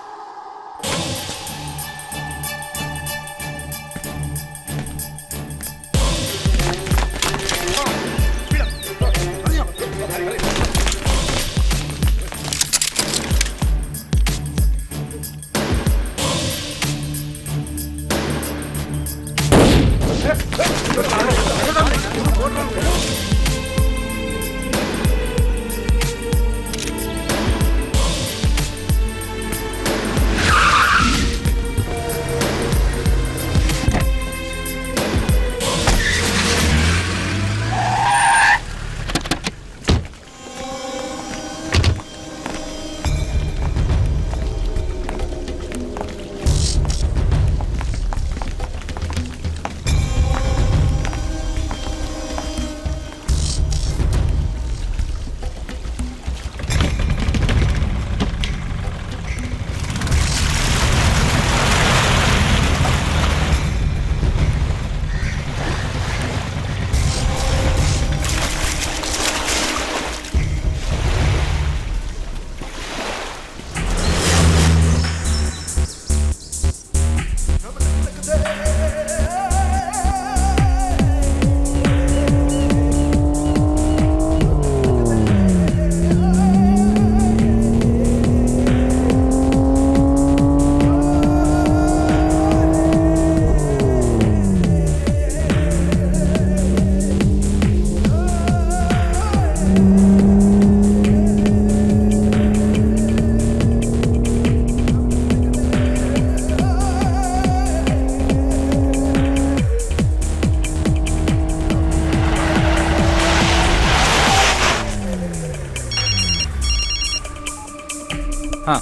हाँ,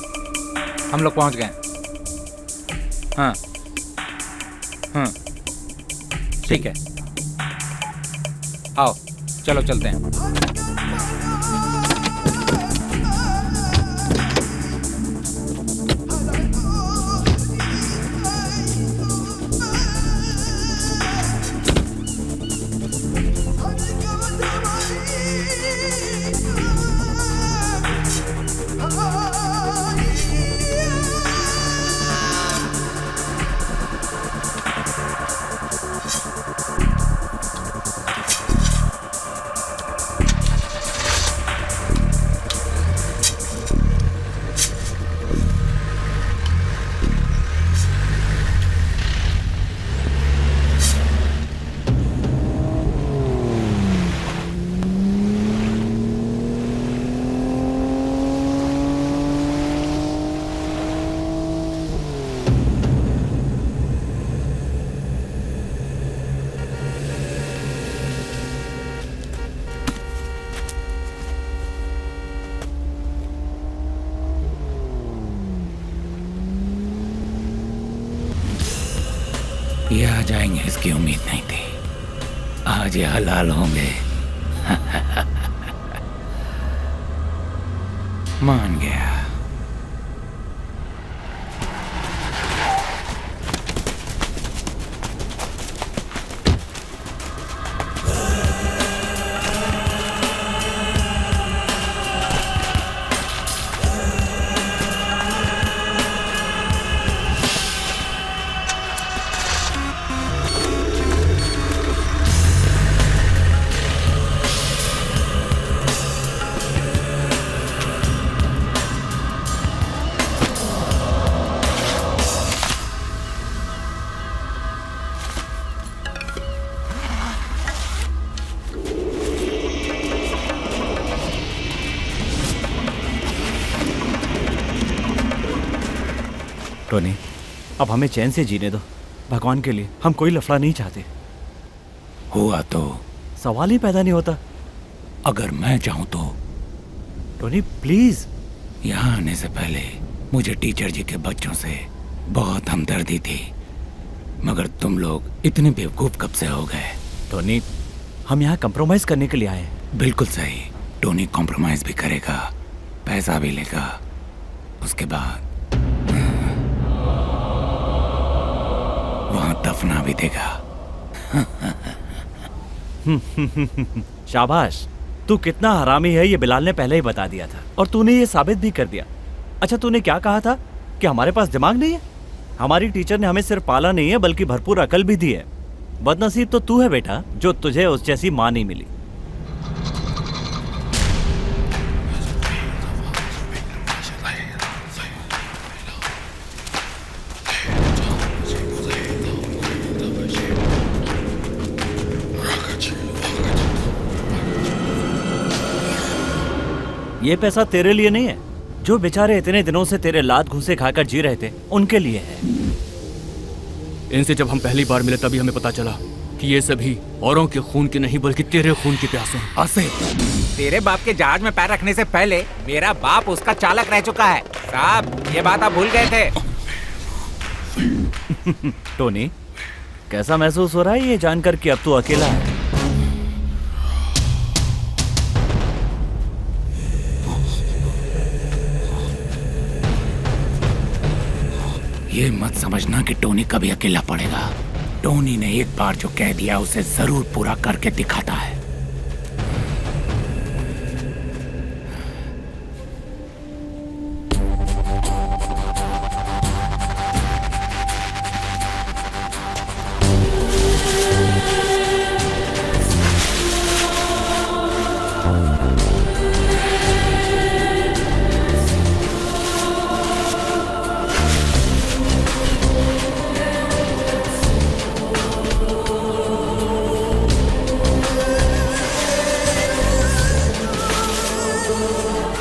हम लोग पहुंच गए। हाँ हाँ, ठीक है, आओ चलो चलते हैं। ये आ जाएंगे इसकी उम्मीद नहीं थी। आज ये हलाल होंगे। मान गया। टोनी, अब हमें चैन से जीने दो। भगवान के लिए हम कोई लफड़ा नहीं चाहते। हुआ तो सवाल ही पैदा नहीं होता। अगर मैं चाहूं तो। Tony please. यहाँ आने से पहले मुझे टीचर जी के बच्चों से बहुत हमदर्दी थी, मगर तुम लोग इतने बेवकूफ कब से हो गए? टोनी, हम यहाँ कंप्रोमाइज करने के लिए आए हैं। बिल्कुल सही। टोनी कॉम्प्रोमाइज भी करेगा, पैसा भी लेगा, उसके बाद वहां दफना भी देगा। शाबाश, तू कितना हरामी है ये बिलाल ने पहले ही बता दिया था, और तूने ये साबित भी कर दिया। अच्छा, तूने क्या कहा था कि हमारे पास दिमाग नहीं है? हमारी टीचर ने हमें सिर्फ पाला नहीं है बल्कि भरपूर अकल भी दी है। बदनसीब तो तू है बेटा, जो तुझे उस जैसी माँ नहीं मिली। ये पैसा तेरे लिए नहीं है। जो बेचारे इतने दिनों से तेरे लात घूसे खाकर जी रहे थे, उनके लिए है। इनसे जब हम पहली बार मिले तभी हमें पता चला कि ये सभी औरों के खून की नहीं बल्कि तेरे खून की प्यासे हैं। आसे तेरे बाप के जहाज में पैर रखने से पहले मेरा बाप उसका चालक रह चुका है। साहब, ये बात आप भूल गए थे। टोनी, कैसा महसूस हो रहा है ये जानकर कि अब तू अकेला है? ये मत समझना कि टोनी कभी अकेला पड़ेगा। टोनी ने एक बार जो कह दिया उसे जरूर पूरा करके दिखाता है।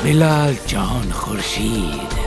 बिलाल जॉन खुर्शीद।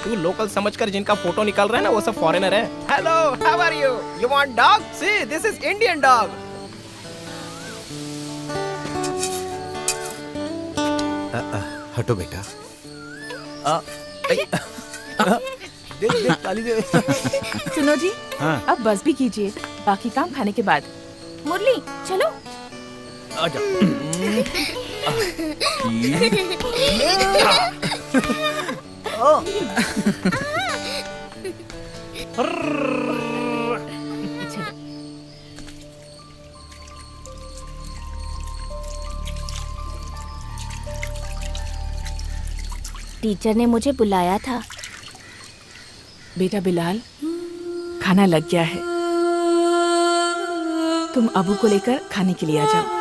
तू लोकल समझकर जिनका फोटो निकाल रहा है ना वो सब फॉरेनर है। Hello, how are you? You want dog? See, this is Indian dog. हटो बेटा, देख देख ताली दे। सुनो जी, हाँ। अब बस भी कीजिए, बाकी काम खाने के बाद। मुरली चलो। आजा। टीचर ने मुझे बुलाया था। बेटा बिलाल, खाना लग गया है, तुम अबू को लेकर खाने के लिए आ जाओ।